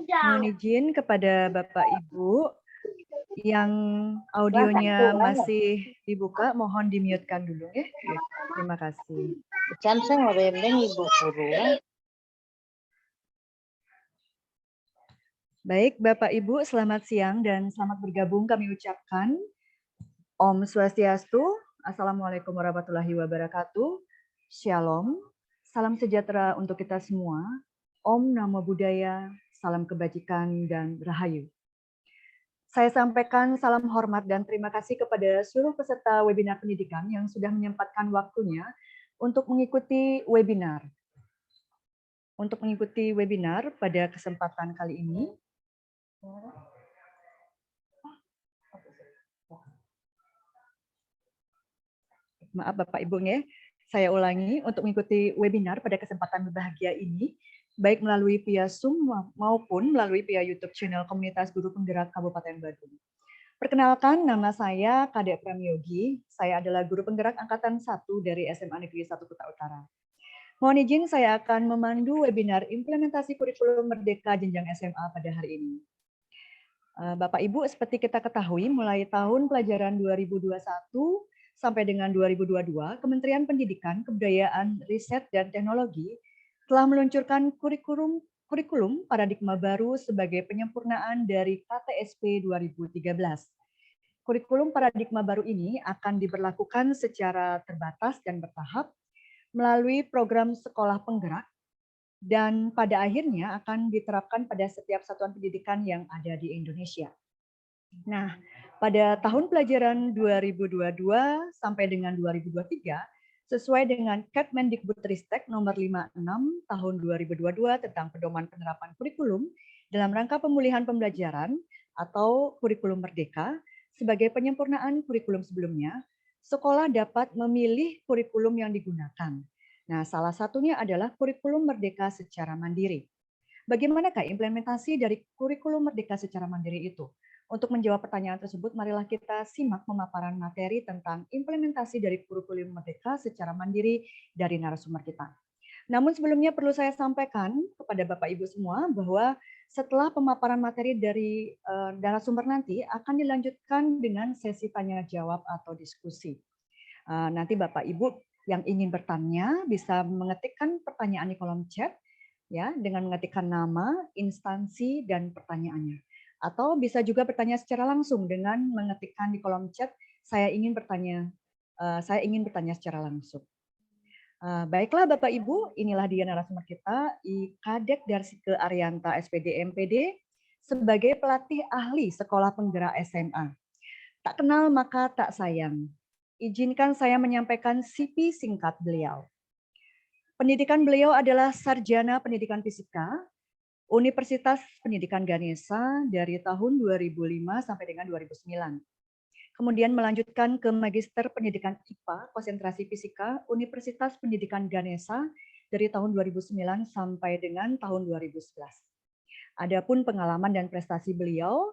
Mohon izin kepada Bapak Ibu yang audionya masih dibuka, mohon di-mute-kan dulu ya. Terima kasih. Ibu Guru. Baik, Bapak Ibu, selamat siang dan selamat bergabung kami ucapkan. Om Swastiastu, Assalamualaikum warahmatullahi wabarakatuh. Shalom, salam sejahtera untuk kita semua. Om Namo Buddhaya, salam kebajikan dan rahayu. Saya sampaikan salam hormat dan terima kasih kepada seluruh peserta webinar pendidikan yang sudah menyempatkan waktunya untuk mengikuti webinar. Untuk mengikuti webinar pada kesempatan kali ini, maaf Bapak Ibu ya, saya ulangi, untuk mengikuti webinar pada kesempatan berbahagia ini, baik melalui via Zoom maupun melalui via YouTube channel Komunitas Guru Penggerak Kabupaten Badung. Perkenalkan, nama saya Kadek Pramyogi, saya adalah Guru Penggerak Angkatan 1 dari SMA Negeri 1 Kuta Utara. Mohon izin saya akan memandu webinar implementasi kurikulum Merdeka Jenjang SMA pada hari ini. Bapak Ibu, seperti kita ketahui, mulai tahun pelajaran 2021 sampai dengan 2022, Kementerian Pendidikan, Kebudayaan, Riset, dan Teknologi telah meluncurkan kurikulum paradigma baru sebagai penyempurnaan dari KTSP 2013. Kurikulum paradigma baru ini akan diberlakukan secara terbatas dan bertahap melalui program sekolah penggerak dan pada akhirnya akan diterapkan pada setiap satuan pendidikan yang ada di Indonesia. Nah, pada tahun pelajaran 2022 sampai dengan 2023, sesuai dengan Kemendikbudristek nomor 56 tahun 2022 tentang pedoman penerapan kurikulum dalam rangka pemulihan pembelajaran atau kurikulum merdeka, sebagai penyempurnaan kurikulum sebelumnya, sekolah dapat memilih kurikulum yang digunakan. Nah, salah satunya adalah kurikulum merdeka secara mandiri. Bagaimanakah implementasi dari kurikulum merdeka secara mandiri itu? Untuk menjawab pertanyaan tersebut, marilah kita simak pemaparan materi tentang implementasi dari kurikulum merdeka secara mandiri dari narasumber kita. Namun sebelumnya perlu saya sampaikan kepada Bapak Ibu semua bahwa setelah pemaparan materi dari narasumber nanti akan dilanjutkan dengan sesi tanya jawab atau diskusi. Nanti Bapak Ibu yang ingin bertanya bisa mengetikkan pertanyaan di kolom chat ya dengan mengetikkan nama, instansi dan pertanyaannya. Atau bisa juga bertanya secara langsung dengan mengetikkan di kolom chat saya ingin bertanya secara langsung. Baiklah Bapak Ibu, inilah dia narasumber kita, Kadek Darsike Arianta SPD MPD sebagai pelatih ahli Sekolah Penggerak SMA. Tak kenal maka tak sayang. Izinkan saya menyampaikan CV singkat beliau. Pendidikan beliau adalah Sarjana Pendidikan Fisika, Universitas Pendidikan Ganesha dari tahun 2005 sampai dengan 2009. Kemudian melanjutkan ke Magister Pendidikan IPA, konsentrasi Fisika, Universitas Pendidikan Ganesha dari tahun 2009 sampai dengan tahun 2011. Adapun pengalaman dan prestasi beliau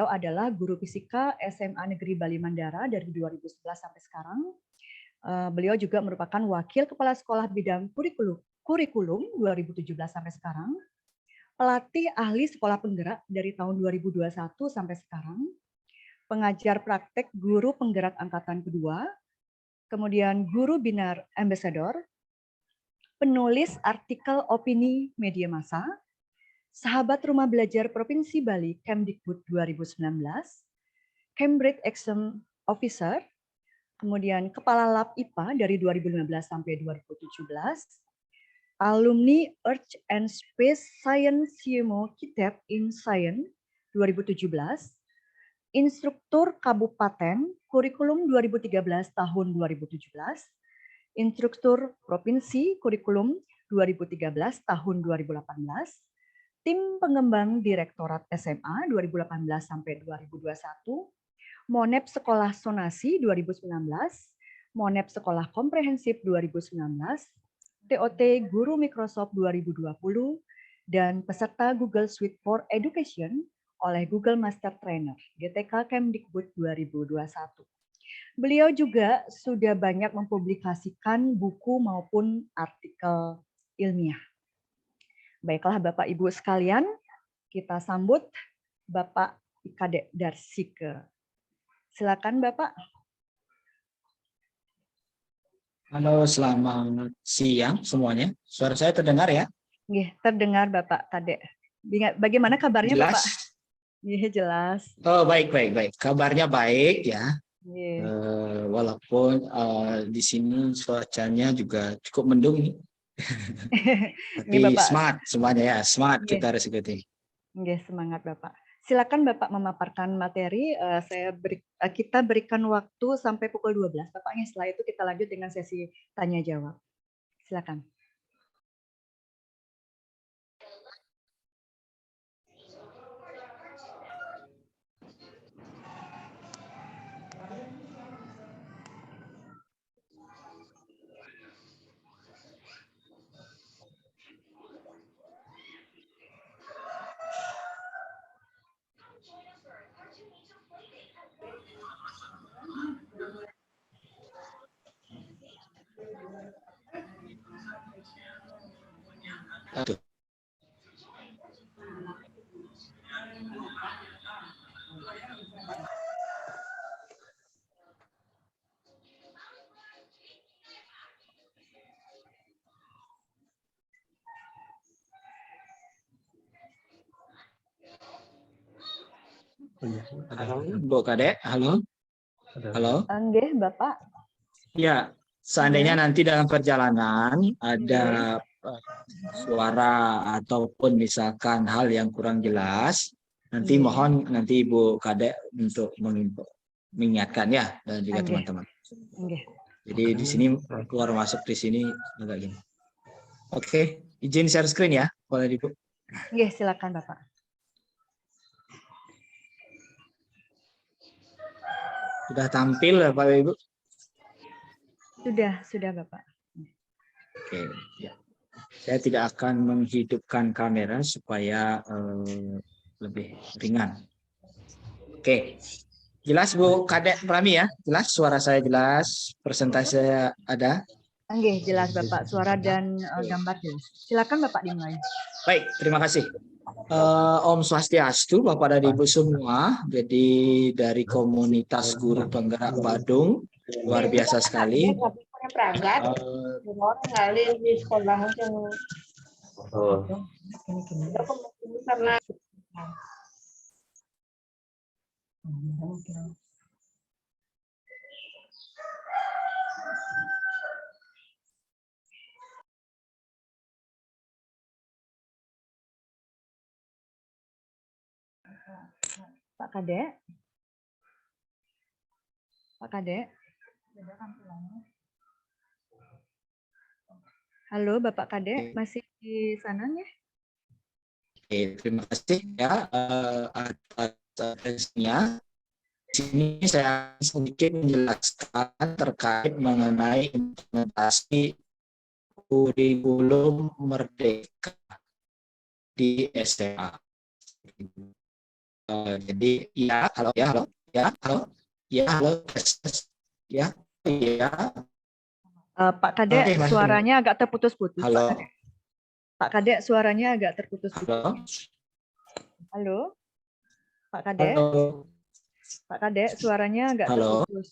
adalah guru fisika SMA Negeri Bali Mandara dari 2011 sampai sekarang. Beliau juga merupakan wakil kepala sekolah bidang kurikulum 2017 sampai sekarang. Pelatih ahli sekolah penggerak dari tahun 2021 sampai sekarang. Pengajar praktek guru penggerak angkatan kedua, kemudian guru binar ambassador, penulis artikel opini media massa, sahabat rumah belajar Provinsi Bali Kemdikbud 2019, Cambridge Exam Officer, kemudian kepala lab IPA dari 2015 sampai 2017, alumni Earth and Space Science CMO Kitab in Science 2017, instruktur kabupaten kurikulum 2013 tahun 2017, instruktur provinsi kurikulum 2013 tahun 2018, tim pengembang direktorat SMA 2018 sampai 2021, Monep Sekolah Sonasi 2019, Monep Sekolah Komprehensif 2019, TOT Guru Microsoft 2020, dan peserta Google Suite for Education oleh Google Master Trainer, GTK Kemdikbud 2021. Beliau juga sudah banyak mempublikasikan buku maupun artikel ilmiah. Baiklah Bapak Ibu sekalian, kita sambut Bapak Kadek Darsike. Silakan Bapak. Halo, selamat siang semuanya. Suara saya terdengar ya? Nggih, terdengar Bapak Kadek. Bagaimana kabarnya Jelas? Bapak? Nggih, jelas. Oh, baik. Kabarnya baik ya. Nggih. Walaupun di sini cuacanya juga cukup mendung nih. Tapi Nggih, Bapak. smart semuanya ya, smart Nggih. kita harus ikuti. Nggih, semangat Bapak. Silakan Bapak memaparkan materi. Kita berikan waktu sampai pukul 12. Bapaknya setelah itu kita lanjut dengan sesi tanya jawab. Silakan. Aduh. Bu Kadek, halo. Halo. Nggih, Bapak. Ya, seandainya nanti dalam perjalanan ada suara ataupun misalkan hal yang kurang jelas, nanti mohon nanti Ibu Kadek untuk mengingatkan ya, dan juga teman-teman. Jadi di sini keluar masuk di sini agak gini. Oke, izin share screen ya, boleh Ibu. Nggih, silakan Bapak. Sudah tampil ya Bapak Ibu? Sudah Bapak. Oke, ya. Saya tidak akan menghidupkan kamera supaya lebih ringan. Oke, jelas Bu Kadek Prami ya? Jelas, suara saya jelas, presentasi saya ada? Nggih, jelas Bapak, suara dan gambar jelas. Silakan Bapak dimulai. Baik, terima kasih. Om Swastiastu, Bapak dan Ibu semua. Jadi dari komunitas guru penggerak Badung, luar biasa sekali. Pak Kadek. Pak Kadek. Halo Bapak Kadek, masih di sananya? Oke, terima kasih ya atas atensinya. Di sini saya sedikit menjelaskan terkait mengenai implementasi kurikulum Merdeka di SMA. Jadi ya, halo, Pak Kadek, suaranya agak terputus-putus. Halo. Pak Kadek, suaranya agak terputus-putus. Halo, Pak Kadek. Halo. Pak Kadek, suaranya agak terputus.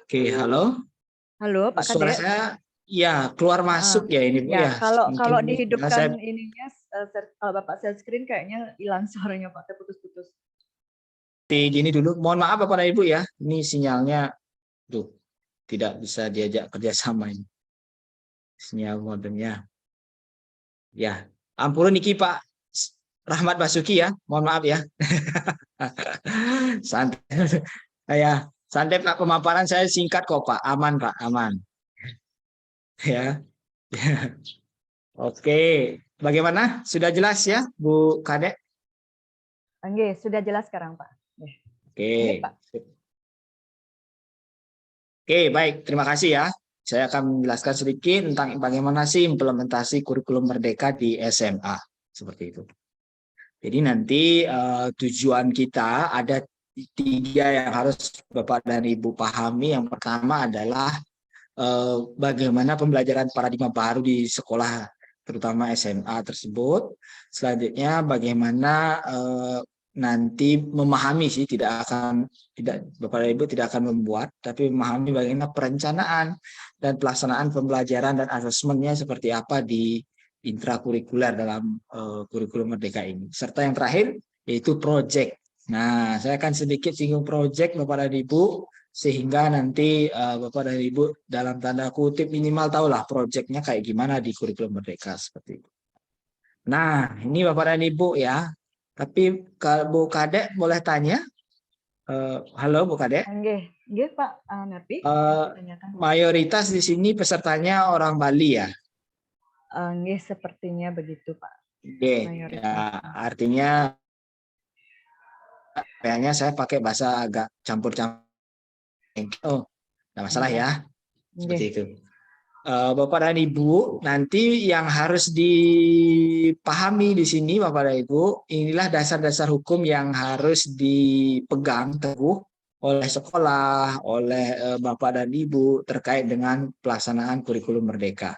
Oke, halo. Halo, Pak Kadek. Suara saya ya keluar masuk ya ini Bu ya. Kalau dihidupkan ininya, kalau Bapak share screen kayaknya hilang suaranya Pak, terputus-putus. Gini dulu, mohon maaf Bapak dan Ibu ya, ini sinyalnya tidak bisa diajak kerjasama ini. Sinyal modemnya. Ya, ampun niki Pak Rahmat Basuki ya, mohon maaf ya. Santai. Ya, santai Pak, pemaparan saya singkat kok Pak, aman Pak, aman. Ya. Oke, bagaimana? Sudah jelas ya Bu Kadek? Oke, sudah jelas sekarang Pak. Oke. Pak. Oke, baik. Terima kasih ya. Saya akan menjelaskan sedikit tentang bagaimana sih implementasi kurikulum Merdeka di SMA. Seperti itu. Jadi nanti tujuan kita ada 3 yang harus Bapak dan Ibu pahami. Yang pertama adalah bagaimana pembelajaran paradigma baru di sekolah, terutama SMA tersebut. Selanjutnya bagaimana nanti memahami sih, tidak Bapak dan Ibu tidak akan membuat, tapi memahami bagaimana perencanaan dan pelaksanaan pembelajaran dan asesmennya seperti apa di intrakurikuler dalam kurikulum Merdeka ini. Serta yang terakhir yaitu project. Nah, saya akan sedikit singgung project Bapak dan Ibu, sehingga nanti Bapak dan Ibu dalam tanda kutip minimal tahulah projectnya kayak gimana di kurikulum Merdeka seperti itu. Nah, ini Bapak dan Ibu ya. Tapi kalau Bu Kadek boleh tanya? Halo Bu Kadek. Nggih Pak Nerpi. Tanyakan. Mayoritas di sini pesertanya orang Bali ya? Nggih, sepertinya begitu Pak. Oke, ya, artinya kayaknya saya pakai bahasa agak campur-campur. Oh, nggak masalah ya. Seperti itu. Bapak dan Ibu, nanti yang harus dipahami di sini Bapak dan Ibu, inilah dasar-dasar hukum yang harus dipegang teguh oleh sekolah, oleh Bapak dan Ibu terkait dengan pelaksanaan kurikulum Merdeka.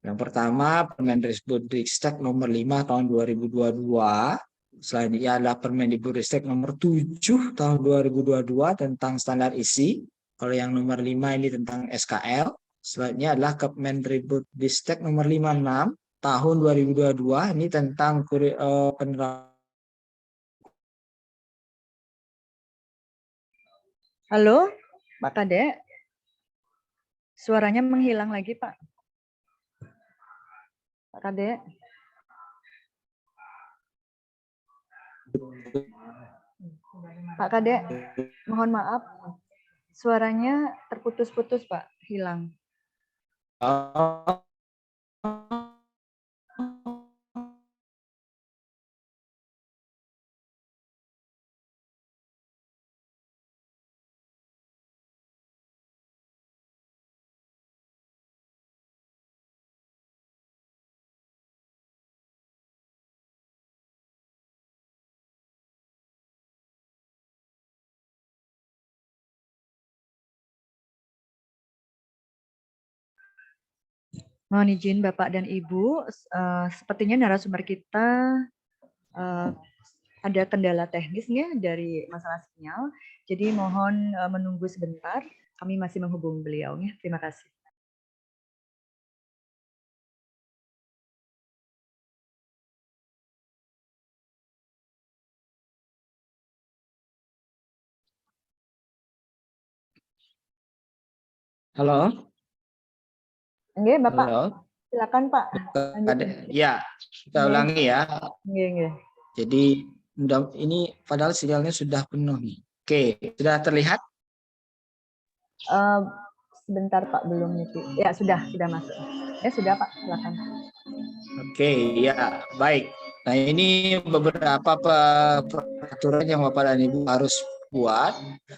Yang pertama, Permendikbudristek nomor 5 tahun 2022. Selanjutnya adalah Permendikbudristek nomor 7 tahun 2022 tentang standar isi. Kalau yang nomor 5 ini tentang SKL. Selanjutnya adalah Kemendikbudristek nomor 56 tahun 2022, ini tentang penerapan. Halo, Pak Kadek. Suaranya menghilang lagi, Pak. Pak Kadek. Pak Kadek, mohon maaf. Suaranya terputus-putus, Pak. Hilang. Mohon izin Bapak dan Ibu, sepertinya narasumber kita ada kendala teknisnya dari masalah sinyal. Jadi mohon menunggu sebentar, kami masih menghubungi beliau. Terima kasih. Halo. Oke, Bapak. Halo. Silakan Pak. Ya, kita ulangi ya. Nggih. Jadi ini padahal sinyalnya sudah penuh nih. Oke, sudah terlihat? Sebentar Pak, belum nih. Ya sudah masuk. Ya sudah Pak, silakan. Oke, ya baik. Nah ini beberapa peraturan yang Bapak dan Ibu harus buat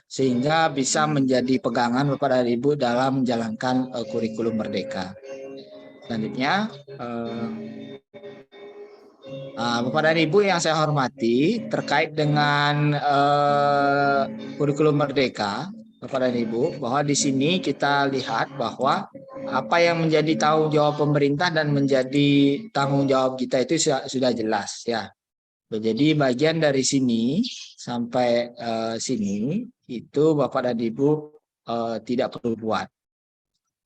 sehingga bisa menjadi pegangan Bapak dan Ibu dalam menjalankan kurikulum Merdeka. Selanjutnya, Bapak dan Ibu yang saya hormati, terkait dengan kurikulum Merdeka, Bapak dan Ibu, bahwa di sini kita lihat bahwa apa yang menjadi tanggung jawab pemerintah dan menjadi tanggung jawab kita itu sudah jelas ya. Jadi bagian dari sini sampai sini itu Bapak dan Ibu tidak perlu buat.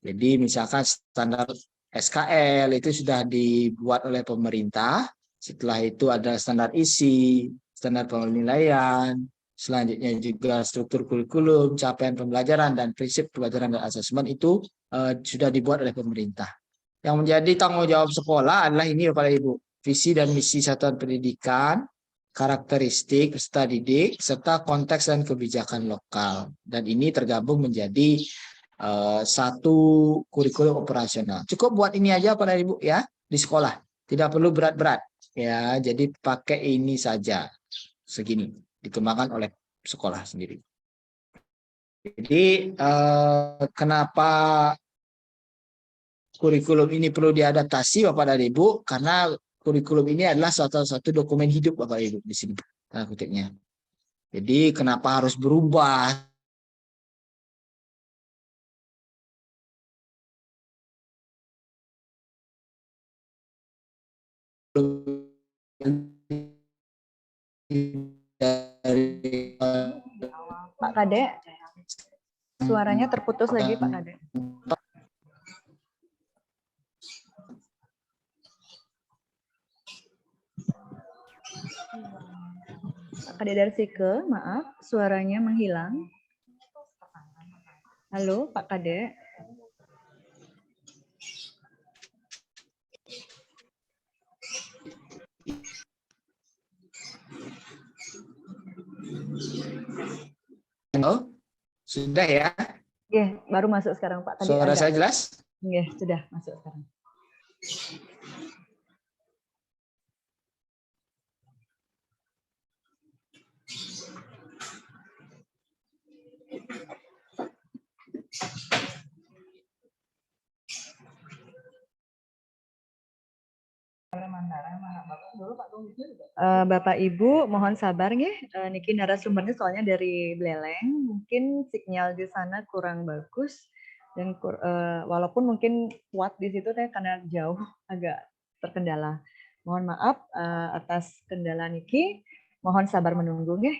Jadi misalkan standar SKL itu sudah dibuat oleh pemerintah. Setelah itu ada standar isi, standar penilaian, selanjutnya juga struktur kurikulum, capaian pembelajaran, dan prinsip pembelajaran dan asesmen itu sudah dibuat oleh pemerintah. Yang menjadi tanggung jawab sekolah adalah ini Bapak Ibu, visi dan misi satuan pendidikan, karakteristik peserta didik, serta konteks dan kebijakan lokal. Dan ini tergabung menjadi satu kurikulum operasional. Cukup buat ini aja Bapak Ibu ya di sekolah. Tidak perlu berat-berat ya. Jadi pakai ini saja. Segini dikembangkan oleh sekolah sendiri. Jadi kenapa kurikulum ini perlu diadaptasi Bapak dan Ibu? Karena kurikulum ini adalah satu dokumen hidup Bapak Ibu di sini. Kutipnya. Jadi kenapa harus berubah dari Pak Kade, suaranya terputus lagi Pak Kade. Pak Kade dari Sike, maaf, suaranya menghilang. Halo Pak Kade. Halo, sudah ya? Oke, baru masuk sekarang Pak. Tadi Suara agak. saya jelas? Oke, sudah masuk sekarang. Bapak Ibu mohon sabar nggih, niki narasumbernya soalnya dari Beleleng, mungkin sinyal di sana kurang bagus dan walaupun mungkin kuat di situ teh karena jauh agak terkendala. Mohon maaf atas kendala niki, mohon sabar menunggu nggih.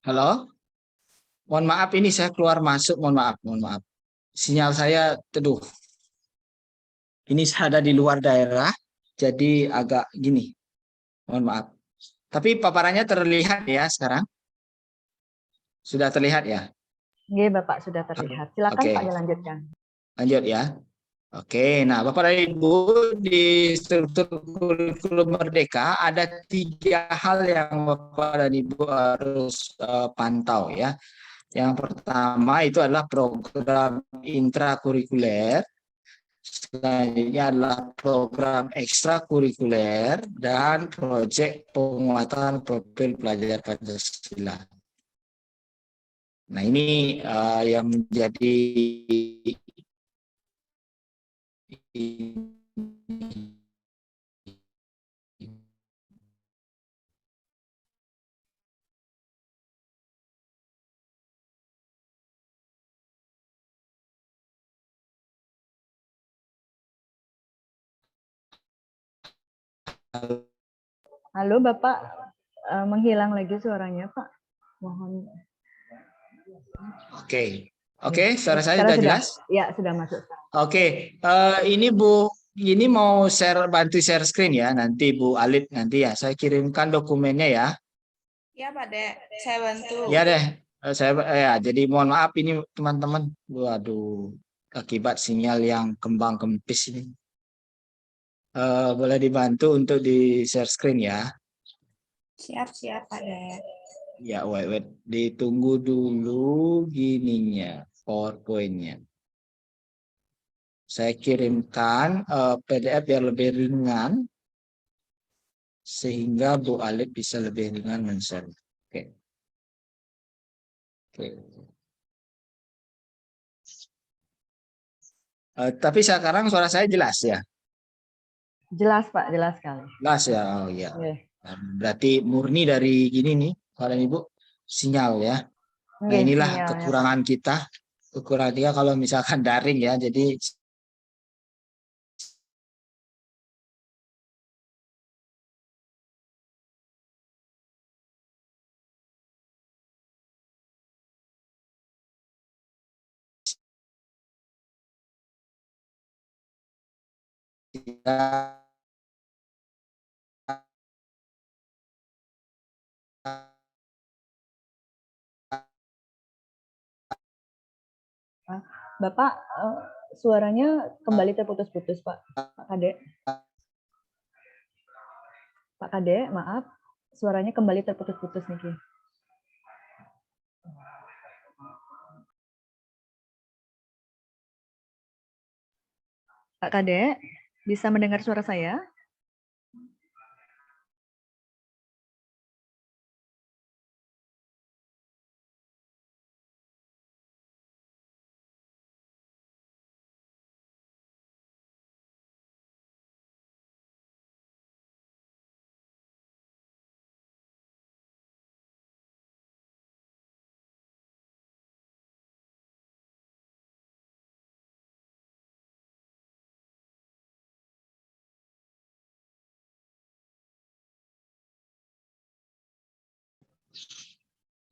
Halo? Mohon maaf ini saya keluar masuk, mohon maaf. Sinyal saya teduh. Ini saya ada di luar daerah, jadi agak gini. Mohon maaf. Tapi paparannya terlihat ya sekarang? Sudah terlihat ya? Nggih, Bapak sudah terlihat. Silakan Oke, Pak dilanjutkan. lanjut ya. Oke, nah Bapak dan Ibu di struktur kurikulum Merdeka ada 3 hal yang Bapak dan Ibu harus pantau ya. Yang pertama itu adalah program intrakurikuler, selanjutnya adalah program ekstrakurikuler dan proyek penguatan profil pelajar Pancasila. Nah ini yang menjadi Halo Bapak, menghilang lagi suaranya Pak. Mohon. Oke, suara saya Sekarang sudah jelas? Ya, sudah masuk. Oke, ini Bu, ini mau bantu share screen ya, nanti Bu Alit nanti ya, saya kirimkan dokumennya ya. Ya Pak Dek, saya bantu. Ya deh, jadi mohon maaf ini teman-teman, waduh, akibat sinyal yang kembang kempis ini. Boleh dibantu untuk di share screen ya. Siap-siap Pak Dek. Ya, wait, ditunggu dulu gininya, PowerPoint-nya. Saya kirimkan PDF biar lebih ringan, sehingga Bu Alif bisa lebih ringan men-share. Oke. Tapi sekarang suara saya jelas ya? Jelas Pak, jelas sekali. Jelas ya, oh iya. Nggih. Berarti murni dari gini nih, Bapak Ibu, sinyal ya. Nah Nggih, inilah sinyalnya, kekurangan kita. Kekurangan dia kalau misalkan daring ya, jadi Pak. Bapak, suaranya kembali terputus-putus Pak. Pak Kade. Pak Kade, maaf. Suaranya kembali terputus-putus nih. Pak Kadek, bisa mendengar suara saya?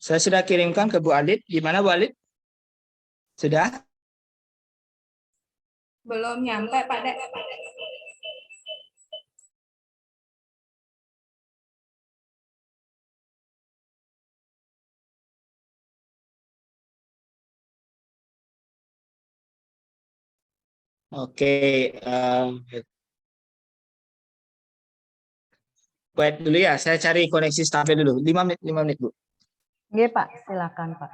Saya sudah kirimkan ke Bu Alit. Gimana Bu Alit? Sudah? Belum nyampe, Pak Dek. Oke. Wait dulu ya, saya cari koneksi stabil dulu. 5 menit Bu. Iya Pak, silakan Pak.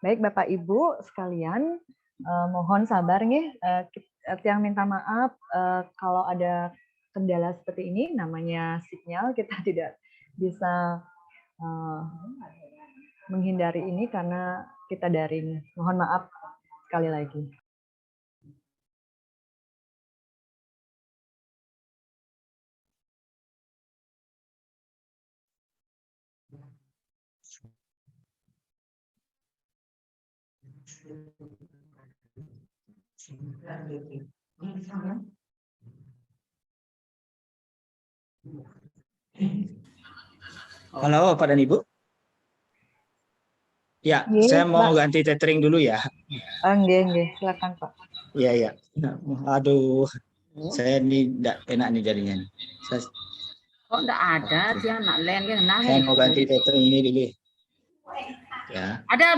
Baik Bapak Ibu sekalian, mohon sabar nih. Yang minta maaf kalau ada kendala seperti ini, namanya sinyal, kita tidak bisa menghindari ini karena kita daring. Mohon maaf sekali lagi. Halo Pak dan Ibu. Ya, Nggih, saya mau Pak. ganti tethering dulu ya. Nggih, silakan Pak. Iya, iya. Aduh, saya ini tidak enak nih jadinya. Kok enggak ada sih anak lain kan nah. Saya mau ganti tethering ini dulu. Ya. Ada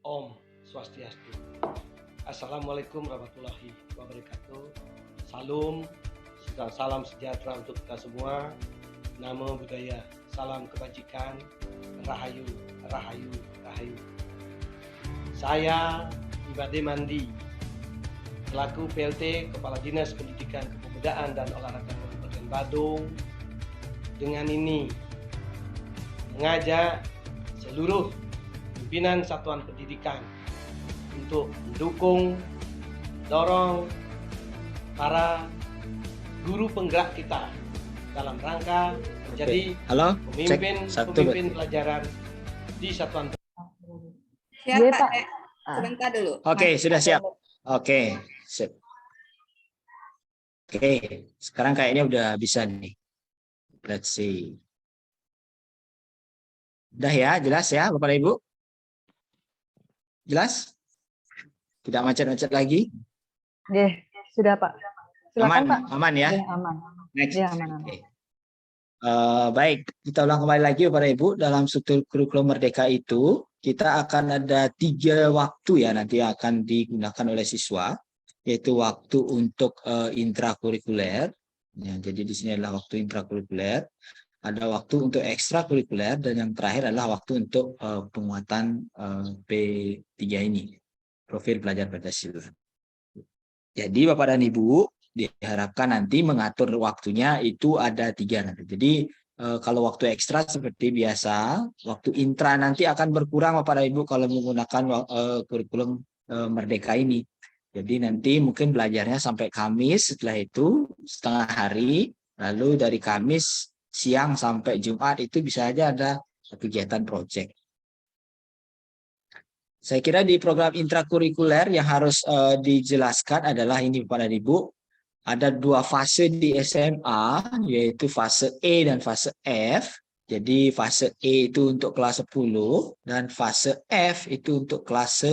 Om Swastiastu. Assalamualaikum warahmatullahi wabarakatuh. Salam sejahtera untuk kita semua. Namo Buddhaya, salam kebajikan, Rahayu, Rahayu, Rahayu. Saya Ibade Mandi, selaku PLT Kepala Dinas Pendidikan Kepemudaan dan Olahraga Kabupaten Badung, dengan ini mengajak seluruh pimpinan satuan pendidikan untuk mendukung, dorong para guru penggerak kita dalam rangka menjadi Halo, pemimpin pelajaran di satuan. Siap Iya, Pak Pak. Dek. Sebentar dulu. Oke, sudah siap. Oke, sip. Oke, sekarang kayaknya udah bisa nih. Let's see. Udah ya, jelas ya Bapak dan Ibu? Jelas? Tidak macet-macet lagi? Nggih, sudah Pak. Silakan Pak. Aman ya? Nggih, aman. Next. Iya, aman. Oke. Baik, kita ulang kembali lagi Bapak dan Ibu. Dalam struktur kurikulum Merdeka itu, kita akan ada 3 waktu ya nanti akan digunakan oleh siswa, yaitu waktu untuk intrakurikuler. Ya, jadi di sini adalah waktu intrakurikuler. Ada waktu untuk ekstrakurikuler dan yang terakhir adalah waktu untuk penguatan P3 ini, profil pelajar Pancasila. Jadi Bapak dan Ibu diharapkan nanti mengatur waktunya itu ada 3 nanti. Jadi kalau waktu ekstra seperti biasa, waktu intra nanti akan berkurang Bapak dan Ibu kalau menggunakan kurikulum Merdeka ini. Jadi nanti mungkin belajarnya sampai Kamis, setelah itu setengah hari, lalu dari Kamis siang sampai Jumat itu bisa aja ada kegiatan proyek. Saya kira di program intrakurikuler yang harus dijelaskan adalah ini Bapak dan Ibu. Ada 2 fase di SMA, yaitu fase E dan fase F. Jadi fase E itu untuk kelas 10 dan fase F itu untuk kelas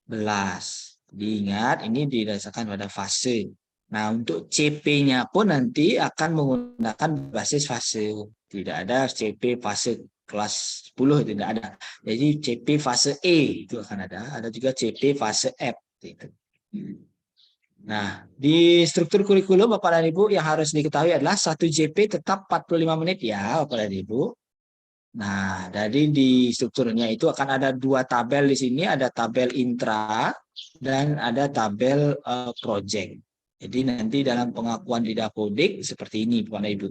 11. Diingat ini didasarkan pada fase. Nah, untuk CP-nya pun nanti akan menggunakan basis fase. Tidak ada CP fase kelas 10, tidak ada. Jadi CP fase E itu akan ada. Ada juga CP fase F. Gitu. Nah, di struktur kurikulum Bapak dan Ibu yang harus diketahui adalah 1 JP tetap 45 menit ya Bapak dan Ibu. Nah, dari di strukturnya itu akan ada 2 tabel di sini, ada tabel intra dan ada tabel project. Jadi nanti dalam pengakuan di Dapodik seperti ini Bapak dan Ibu.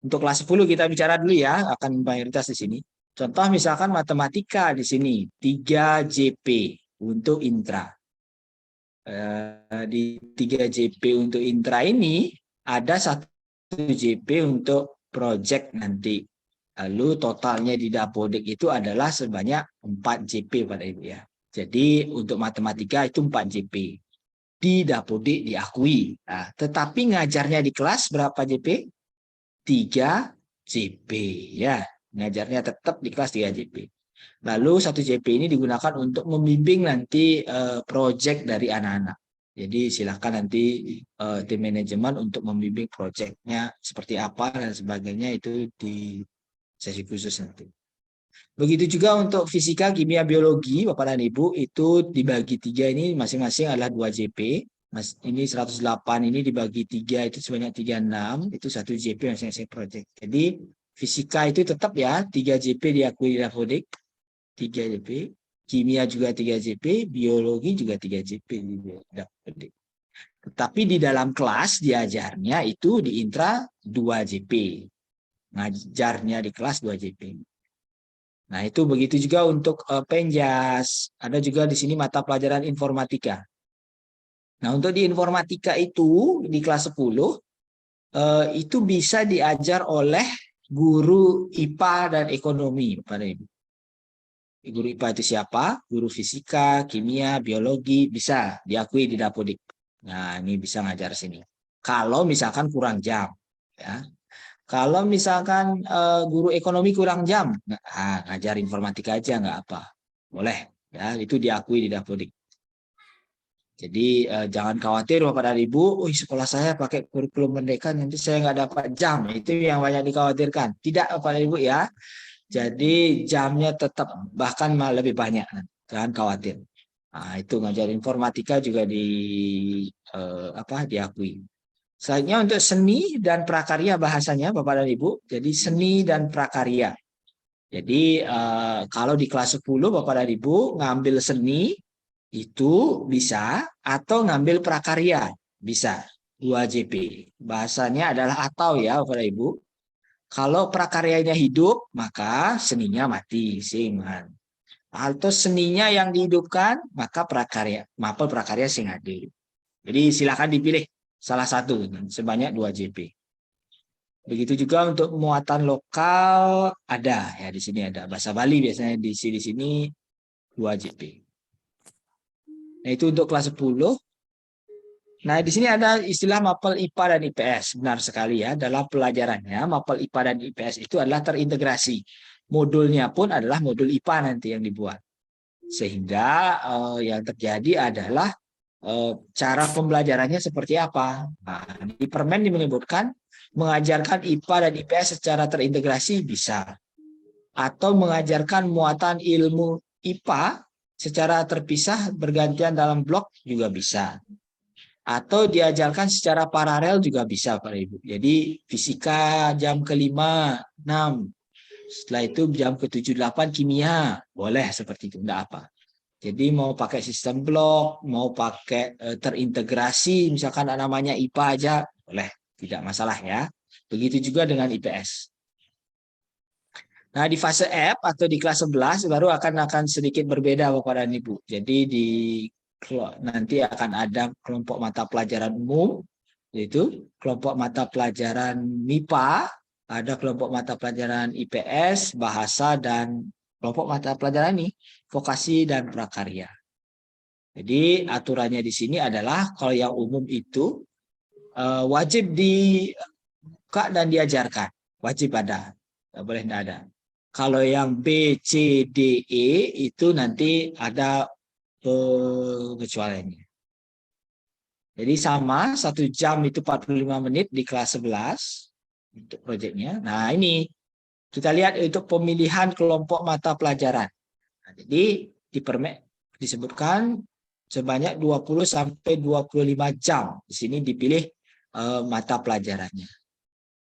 Untuk kelas 10 kita bicara dulu ya, akan mayoritas di sini. Contoh misalkan matematika di sini 3 JP untuk intra. Di 3 JP untuk intra ini ada 1 JP untuk project nanti. Lalu totalnya di Dapodik itu adalah sebanyak 4 JP pada Ibu ya. Jadi untuk matematika itu 4 JP. Di Dapodik diakui. Nah, tetapi ngajarnya di kelas berapa JP? 3 JP ya. Ngajarnya tetap di kelas 3 JP. Lalu 1 JP ini digunakan untuk membimbing nanti proyek dari anak-anak. Jadi silakan nanti tim manajemen untuk membimbing proyeknya seperti apa dan sebagainya itu di sesi khusus nanti. Begitu juga untuk fisika, kimia, biologi, Bapak dan Ibu itu dibagi 3 ini masing-masing adalah 2 JP. Ini 108 ini dibagi 3 itu sebanyak 36, itu 1 JP masing-masing proyek. Jadi fisika itu tetap ya 3 JP diakui di Dapodik. 3 JP, kimia juga 3 JP, biologi juga 3 JP di Dapodik. Tetapi di dalam kelas diajarnya itu di intra 2 JP. Ngajarnya di kelas 2 JP. Nah, itu begitu juga untuk Penjas. Ada juga di sini mata pelajaran informatika. Nah, untuk di informatika itu di kelas 10 itu bisa diajar oleh guru IPA dan ekonomi, Bapak dan Ibu. Guru IPA itu siapa? Guru fisika, kimia, biologi bisa diakui di Dapodik. Nah, ini bisa ngajar sini. Kalau misalkan kurang jam, ya. Kalau misalkan guru ekonomi kurang jam, ngajar informatika aja nggak apa, boleh. Ya, itu diakui di Dapodik. Jadi jangan khawatir Bapak dan Ibu, sekolah saya pakai kurikulum Merdeka nanti saya nggak dapat jam. Itu yang banyak dikhawatirkan. Tidak Bapak dan Ibu ya. Jadi jamnya tetap bahkan malah lebih banyak. jangan khawatir. Nah, itu ngajar informatika juga diakui. Selanjutnya untuk seni dan prakarya bahasanya Bapak dan Ibu. Jadi seni dan prakarya. Jadi kalau di kelas 10 Bapak dan Ibu ngambil seni itu bisa atau ngambil prakarya bisa 2 JP. Bahasanya adalah atau ya Bapak dan Ibu. Kalau prakaryanya hidup maka seninya mati singan. Atau seninya yang dihidupkan maka mapel prakarya sing hadir. Jadi silakan dipilih salah satu sebanyak 2 JP. Begitu juga untuk muatan lokal ada ya di sini ada bahasa Bali biasanya di sini 2 JP. Nah, itu untuk kelas 10. Nah, di sini ada istilah mapel IPA dan IPS. Benar sekali ya, dalam pelajarannya mapel IPA dan IPS itu adalah terintegrasi. Modulnya pun adalah modul IPA nanti yang dibuat. Sehingga yang terjadi adalah cara pembelajarannya seperti apa. Nah, di permen menyebutkan mengajarkan IPA dan IPS secara terintegrasi bisa. Atau mengajarkan muatan ilmu IPA secara terpisah bergantian dalam blok juga bisa. Atau diajarkan secara paralel juga bisa Pak Ibu. Jadi fisika jam ke-5, 6. Setelah itu jam ke-7, 8 kimia. Boleh seperti itu, enggak apa. Jadi mau pakai sistem blok, mau pakai terintegrasi, misalkan namanya IPA aja, boleh. Tidak masalah ya. Begitu juga dengan IPS. Nah, di fase F atau di kelas 11 baru akan sedikit berbeda Bapak dan Ibu. Jadi nanti akan ada kelompok mata pelajaran umum, yaitu kelompok mata pelajaran MIPA, ada kelompok mata pelajaran IPS, bahasa, dan kelompok mata pelajaran ini vokasi dan prakarya. Jadi aturannya di sini adalah kalau yang umum itu wajib dibuka dan diajarkan, wajib ada, nggak boleh tidak ada. Kalau yang B, C, D, E itu nanti ada pengecualiannya. Jadi sama 1 jam itu 45 menit di kelas 11 untuk proyeknya. Nah ini kita lihat untuk pemilihan kelompok mata pelajaran. Nah, jadi di permen disebutkan sebanyak 20 sampai 25 jam. Di sini dipilih mata pelajarannya.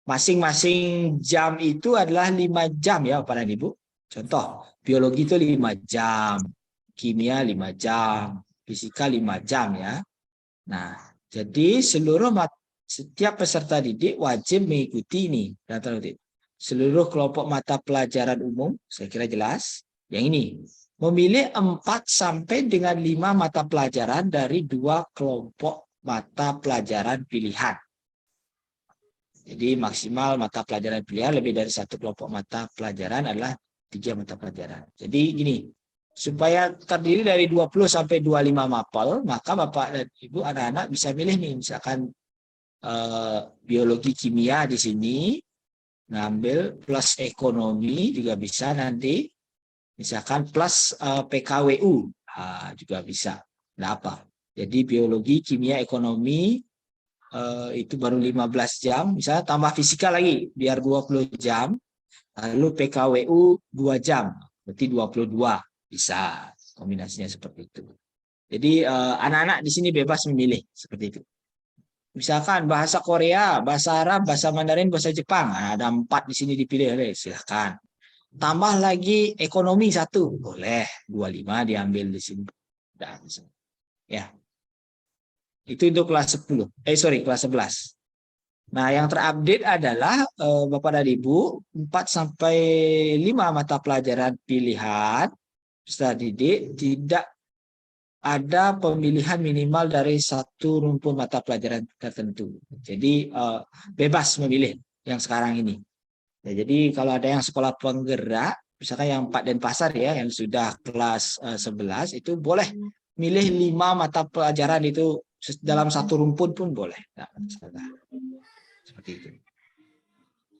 Masing-masing jam itu adalah 5 jam ya Bapak dan Ibu. Contoh, biologi itu 5 jam, kimia 5 jam, fisika 5 jam ya. Nah, jadi setiap peserta didik wajib mengikuti ini. Seluruh kelompok mata pelajaran umum, saya kira jelas. Yang ini, memilih 4 sampai dengan 5 mata pelajaran dari 2 kelompok mata pelajaran pilihan. Jadi maksimal mata pelajaran pilihan lebih dari 1 kelompok mata pelajaran adalah 3 mata pelajaran. Jadi gini, supaya terdiri dari 20 sampai 25 mapel, maka Bapak dan Ibu anak-anak bisa milih nih, misalkan biologi kimia di sini, ngambil plus ekonomi juga bisa nanti, misalkan plus PKWU juga bisa. Nah apa? Jadi biologi, kimia, ekonomi itu baru 15 jam, misalnya tambah fisika lagi biar 20 jam, lalu PKWU 2 jam, berarti 22 bisa kombinasinya seperti itu. Jadi anak-anak di sini bebas memilih seperti itu. Misalkan bahasa Korea, bahasa Arab, bahasa Mandarin, bahasa Jepang, ada 4 di sini dipilih, silahkan. Tambah lagi ekonomi 1, boleh 25 diambil di sini. Ya. Itu untuk kelas 10. Kelas 11. Nah, yang terupdate adalah Bapak dan Ibu 4 sampai 5 mata pelajaran pilihan peserta didik tidak ada pemilihan minimal dari 1 rumpun mata pelajaran tertentu. Jadi bebas memilih yang sekarang ini. Ya, jadi kalau ada yang sekolah penggerak, misalkan yang Pak Denpasar ya, yang sudah kelas 11 itu boleh milih 5 mata pelajaran itu dalam 1 rumpun pun boleh. Nah, seperti itu.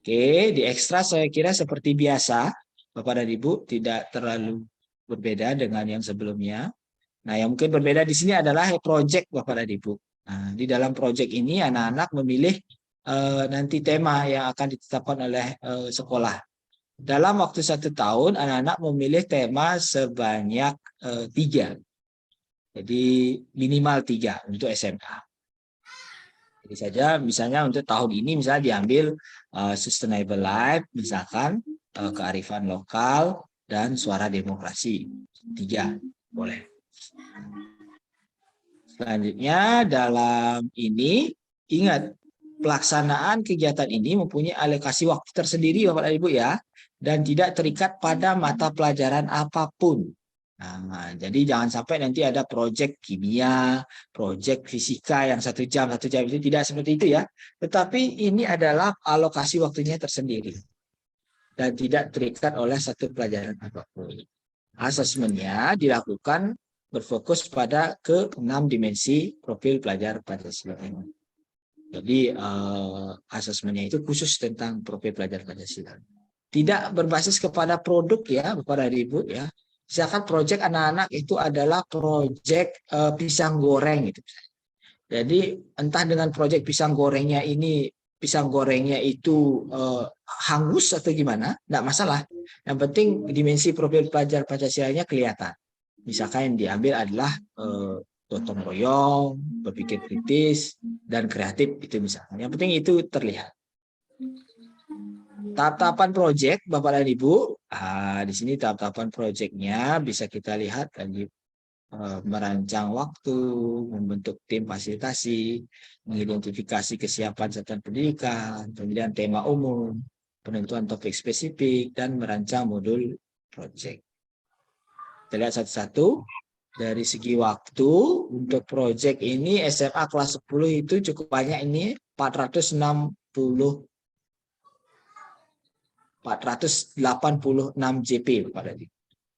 Oke, di ekstra saya kira seperti biasa, Bapak dan Ibu, tidak terlalu berbeda dengan yang sebelumnya. Nah, yang mungkin berbeda di sini adalah proyek Bapak dan Ibu. Nah, di dalam proyek ini anak-anak memilih nanti tema yang akan ditetapkan oleh sekolah. dalam waktu 1 tahun anak-anak memilih tema sebanyak 3. Jadi minimal 3 untuk SMA. Jadi saja misalnya untuk tahun ini misalnya diambil sustainable life, misalkan kearifan lokal dan suara demokrasi. 3 boleh. Selanjutnya dalam ini ingat pelaksanaan kegiatan ini mempunyai alokasi waktu tersendiri Bapak dan Ibu ya, dan tidak terikat pada mata pelajaran apapun. Nah, jadi jangan sampai nanti ada proyek kimia, proyek fisika yang 1 jam itu tidak seperti itu ya. Tetapi ini adalah alokasi waktunya tersendiri dan tidak terikat oleh satu pelajaran apapun. Asesmennya dilakukan berfokus pada ke-6 dimensi profil pelajar Pancasila. Jadi asesmennya itu khusus tentang profil pelajar Pancasila. Tidak berbasis kepada produk ya Bapak dan Ibu ya. Misalkan proyek anak-anak itu adalah proyek pisang goreng gitu. Jadi entah dengan proyek pisang gorengnya itu hangus atau gimana, enggak masalah. Yang penting dimensi profil pelajar Pancasila-nya kelihatan. Misalkan yang diambil adalah gotong royong, berpikir kritis, dan kreatif itu misalnya. Yang penting itu terlihat. Tahap-tahapan proyek, Bapak dan Ibu, di sini tahap-tahapan proyeknya bisa kita lihat tadi merancang waktu, membentuk tim fasilitasi, mengidentifikasi kesiapan satuan pendidikan, pemilihan tema umum, penentuan topik spesifik, dan merancang modul proyek. Kita lihat satu-satu. Dari segi waktu untuk proyek ini SMA kelas 10 itu cukup banyak ini 486 JP Bapak.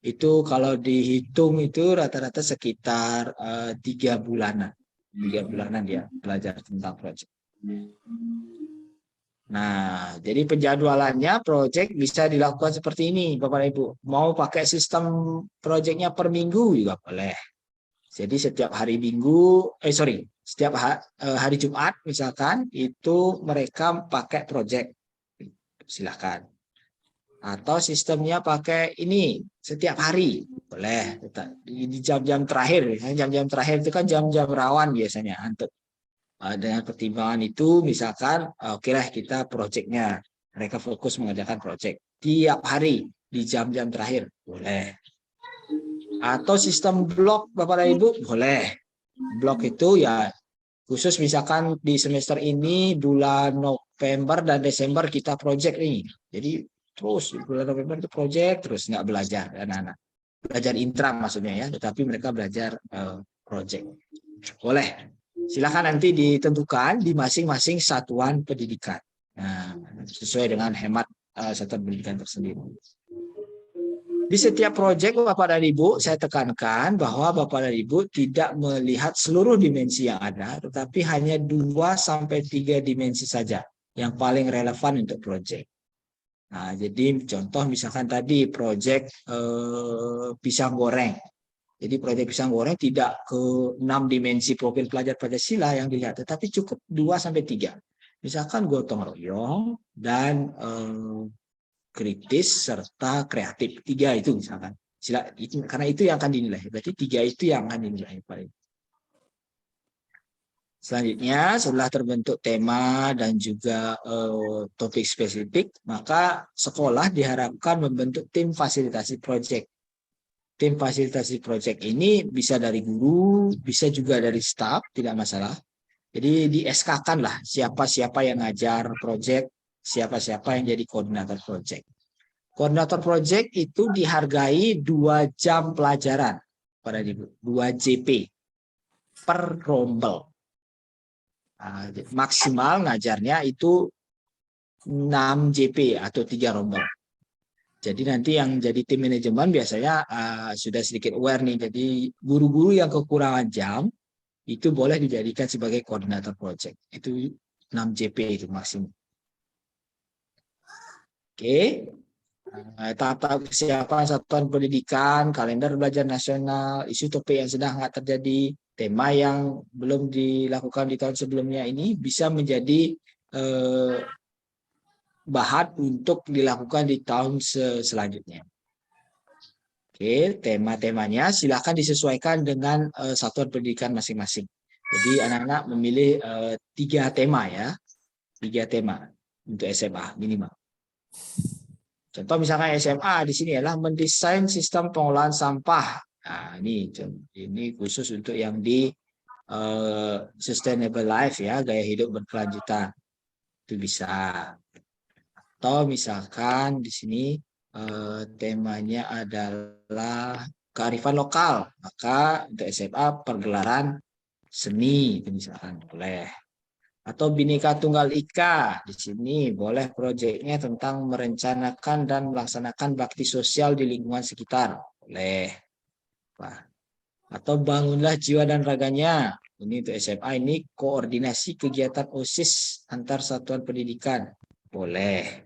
Itu kalau dihitung itu rata-rata sekitar 3 bulanan. 3 bulanan dia belajar tentang proyek. Nah, jadi penjadwalannya proyek bisa dilakukan seperti ini, Bapak dan Ibu. Mau pakai sistem proyeknya per minggu juga boleh. Jadi setiap hari setiap hari Jumat misalkan itu mereka pakai proyek. Silakan. Atau sistemnya pakai ini setiap hari, boleh. Di jam-jam terakhir, jam-jam terakhir itu kan jam-jam rawan biasanya untuk dengan pertimbangan itu misalkan okelah kita proyeknya mereka fokus mengerjakan proyek tiap hari di jam-jam terakhir boleh, atau sistem blok Bapak dan Ibu boleh. Blok itu ya khusus misalkan di semester ini bulan November dan Desember kita proyek ini, jadi terus bulan November itu proyek terus nggak belajar anak-anak, belajar intra maksudnya ya, tetapi mereka belajar proyek boleh. Silakan nanti ditentukan di masing-masing satuan pendidikan. Nah, sesuai dengan hemat satuan pendidikan tersendiri. Di setiap proyek Bapak dan Ibu, saya tekankan bahwa Bapak dan Ibu tidak melihat seluruh dimensi yang ada, tetapi hanya 2-3 dimensi saja yang paling relevan untuk proyek. Nah, jadi contoh misalkan tadi proyek pisang goreng. Jadi proyek pisang goreng tidak ke 6 dimensi profil pelajar Pancasila yang dilihat, tetapi cukup 2-3. Misalkan gotong royong dan kritis serta kreatif. 3 itu misalkan. Karena itu yang akan dinilai. Berarti 3 itu yang akan dinilai. Selanjutnya, setelah terbentuk tema dan juga topik spesifik, maka sekolah diharapkan membentuk tim fasilitasi proyek. Tim fasilitasi proyek ini bisa dari guru, bisa juga dari staf, tidak masalah. Jadi di SK-kan lah siapa-siapa yang ngajar proyek, siapa-siapa yang jadi koordinator proyek. Koordinator proyek itu dihargai 2 jam pelajaran pada Ibu, 2 JP per rombel. Nah, maksimal ngajarnya itu 6 JP atau 3 rombel. Jadi nanti yang jadi tim manajemen biasanya sudah sedikit aware nih. Jadi guru-guru yang kekurangan jam itu boleh dijadikan sebagai koordinator project. Itu 6 JP itu maksimum. Oke. Tahap-tahap kesiapan satuan pendidikan, kalender belajar nasional, isu topik yang sedang hangat terjadi, tema yang belum dilakukan di tahun sebelumnya ini bisa menjadi bahan untuk dilakukan di tahun selanjutnya. Oke, tema-temanya silakan disesuaikan dengan satuan pendidikan masing-masing. Jadi anak-anak memilih 3 tema ya, 3 tema untuk SMA minimal. Contoh misalkan SMA di sini adalah mendesain sistem pengolahan sampah. Nah, ini khusus untuk yang di sustainable life ya, gaya hidup berkelanjutan. Itu bisa. Atau misalkan di sini temanya adalah kearifan lokal, maka untuk SMA pergelaran seni itu misalkan boleh. Atau Bhinneka Tunggal Ika, di sini boleh proyeknya tentang merencanakan dan melaksanakan bakti sosial di lingkungan sekitar, boleh. Atau bangunlah jiwa dan raganya, ini untuk SMA, ini koordinasi kegiatan OSIS antar satuan pendidikan, boleh.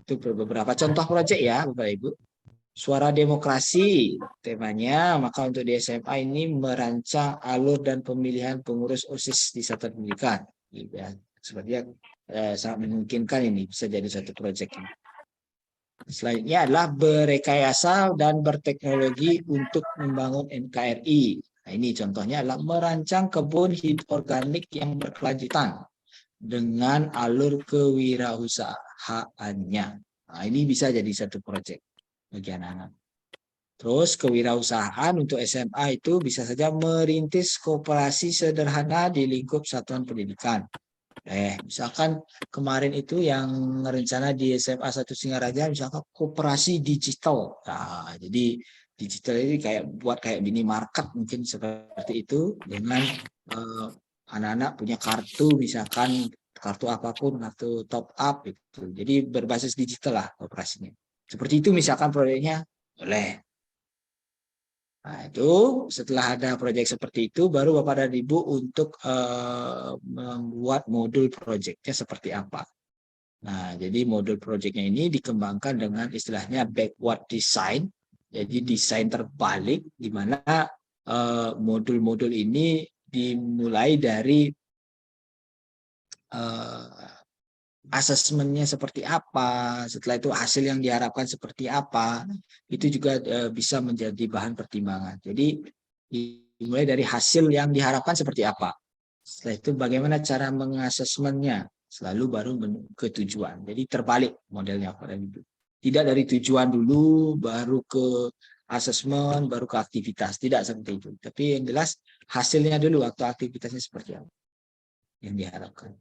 Itu beberapa contoh proyek ya Bapak Ibu. Suara demokrasi temanya, maka untuk di SMA ini merancang alur dan pemilihan pengurus OSIS di satuan pendidikan. Ya, sepertinya sangat memungkinkan ini bisa jadi satu proyek ini. Selanjutnya adalah berekayasa dan berteknologi untuk membangun NKRI. Nah, ini contohnya adalah merancang kebun hidup organik yang berkelanjutan dengan alur kewirausahaannya. Nah, ini bisa jadi satu proyek bagi anak-anak. Terus kewirausahaan untuk SMA itu bisa saja merintis koperasi sederhana di lingkup satuan pendidikan. Misalkan kemarin itu yang rencana di SMA 1 Singaraja misalkan koperasi digital. Nah, jadi digital ini buat kayak minimarket mungkin seperti itu dengan anak-anak punya kartu misalkan kartu apapun, kartu top up itu. Jadi berbasis digital lah operasinya. Seperti itu misalkan proyeknya boleh. Nah, itu setelah ada proyek seperti itu baru Bapak dan Ibu untuk membuat modul proyeknya seperti apa. Nah, jadi modul proyeknya ini dikembangkan dengan istilahnya backward design. Jadi desain terbalik di mana modul-modul ini dimulai dari asesmennya seperti apa, setelah itu hasil yang diharapkan seperti apa, itu juga bisa menjadi bahan pertimbangan. Jadi dimulai dari hasil yang diharapkan seperti apa. Setelah itu bagaimana cara mengasesmennya, selalu baru ke tujuan. Jadi terbalik modelnya pada itu. Tidak dari tujuan dulu, baru ke asesmen, baru ke aktivitas. Tidak seperti itu. Tapi yang jelas hasilnya dulu waktu aktivitasnya seperti apa yang diharapkan.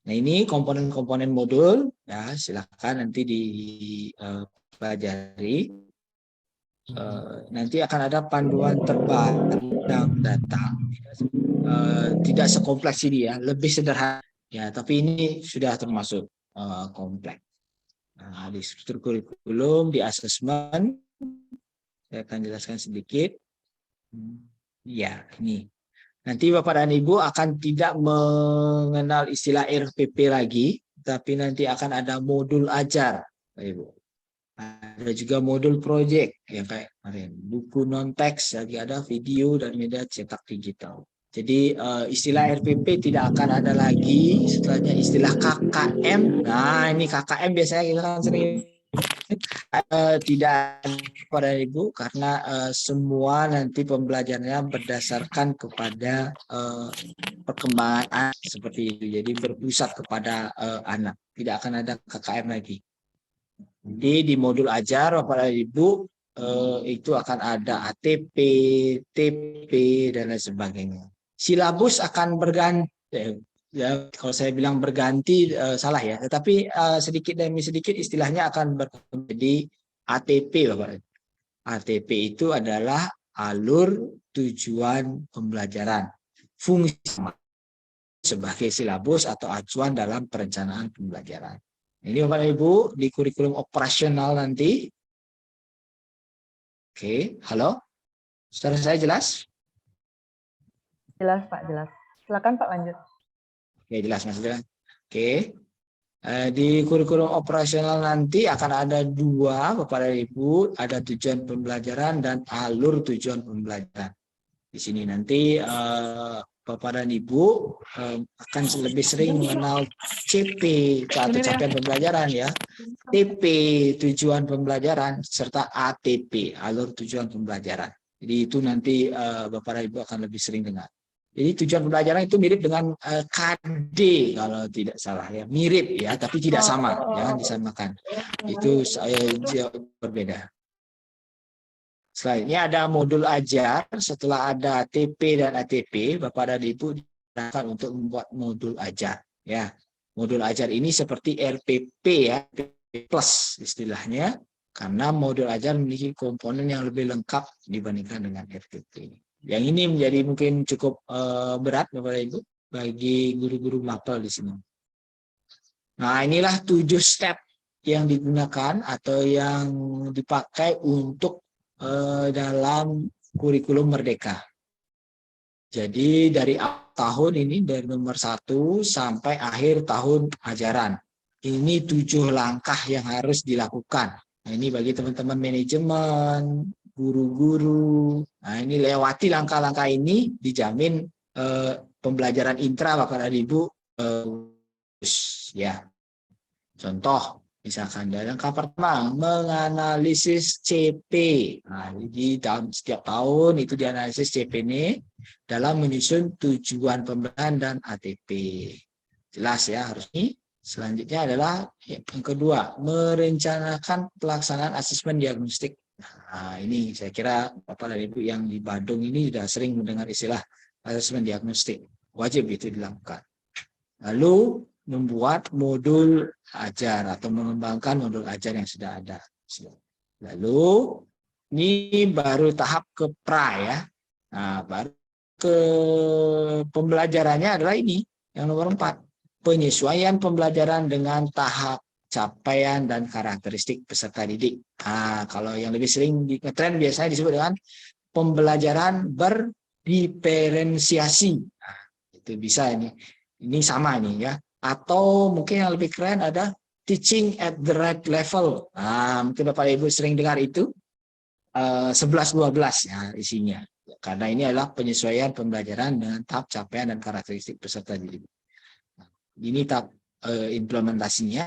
Nah, ini komponen-komponen modul, ya silakan nanti dipelajari. Nanti akan ada panduan terbaru yang datang. Tidak sekompleks ini ya, lebih sederhana. Ya, tapi ini sudah termasuk kompleks. Nah, di struktur kurikulum, di asesmen, saya akan jelaskan sedikit. Ya, ini. Nanti Bapak dan Ibu akan tidak mengenal istilah RPP lagi, tapi nanti akan ada modul ajar, Bapak Ibu. Ada juga modul proyek, yang kayak kemarin, buku non-teks, lagi ada video dan media cetak digital. Jadi istilah RPP tidak akan ada lagi, setelahnya istilah KKM. Nah, ini KKM biasanya kita kan sering tidak pada Ibu karena semua nanti pembelajarannya berdasarkan kepada perkembangan seperti itu. Jadi berpusat kepada anak. Tidak akan ada KKM lagi. Jadi di modul ajar Bapak dan Ibu itu akan ada ATP, TP dan lain sebagainya. Silabus akan berganti. Ya, kalau saya bilang berganti salah ya, tetapi sedikit demi sedikit istilahnya akan menjadi ATP, Bapak. ATP itu adalah alur tujuan pembelajaran, fungsi sebagai silabus atau acuan dalam perencanaan pembelajaran. Ini Bapak Ibu di kurikulum operasional nanti. Oke, halo, saudara saya jelas? Jelas Pak, jelas. Silakan Pak lanjut. Oke, jelas Mas Jelas. Oke. Di kurikulum operasional nanti akan ada 2 Bapak dan Ibu, ada tujuan pembelajaran dan alur tujuan pembelajaran. Di sini nanti Bapak dan Ibu akan lebih sering mengenal CP atau capaian pembelajaran ya, TP tujuan pembelajaran serta ATP alur tujuan pembelajaran. Jadi itu nanti Bapak dan Ibu akan lebih sering dengar. Jadi tujuan pembelajaran itu mirip dengan KD kalau tidak salah ya, mirip ya, tapi tidak sama, jangan disamakan. Itu jauh berbeda. Selanjutnya ada modul ajar. Setelah ada TP dan ATP, Bapak dan Ibu diarahkan untuk membuat modul ajar. Ya, modul ajar ini seperti RPP ya, RPP plus istilahnya, karena modul ajar memiliki komponen yang lebih lengkap dibandingkan dengan RPP. Yang ini menjadi mungkin cukup berat Bapak dan Ibu bagi guru-guru mapel di sini. Nah, inilah 7 step yang digunakan atau yang dipakai untuk dalam kurikulum Merdeka. Jadi dari tahun ini dari nomor 1 sampai akhir tahun ajaran. Ini 7 langkah yang harus dilakukan. Nah, ini bagi teman-teman manajemen, guru-guru. Nah, ini lewati langkah-langkah ini dijamin pembelajaran intra Bapak dan Ibu ya. Contoh misalkan langkah pertama menganalisis CP. Nah, jadi dalam setiap tahun itu dianalisis CP ini dalam menyusun tujuan pembelajaran dan ATP. Jelas ya harus ini. Selanjutnya adalah yang kedua, merencanakan pelaksanaan asesmen diagnostik. Nah, ini saya kira Bapak dan Ibu yang di Badung ini sudah sering mendengar istilah asesmen diagnostik. Wajib itu dilakukan. Lalu membuat modul ajar atau mengembangkan modul ajar yang sudah ada. Lalu ini baru tahap ke pra ya. Nah, baru ke pembelajarannya adalah ini yang nomor 4. Penyesuaian pembelajaran dengan tahap capaian dan karakteristik peserta didik. Nah, kalau yang lebih sering di tren biasanya disebut dengan pembelajaran berdiferensiasi. Nah, itu bisa ini. Ini sama ini ya. Atau mungkin yang lebih keren ada teaching at the right level. Nah, mungkin Bapak Ibu sering dengar itu 11-12 ya isinya. Karena ini adalah penyesuaian pembelajaran dengan tahap capaian dan karakteristik peserta didik. Nah, ini tahap implementasinya.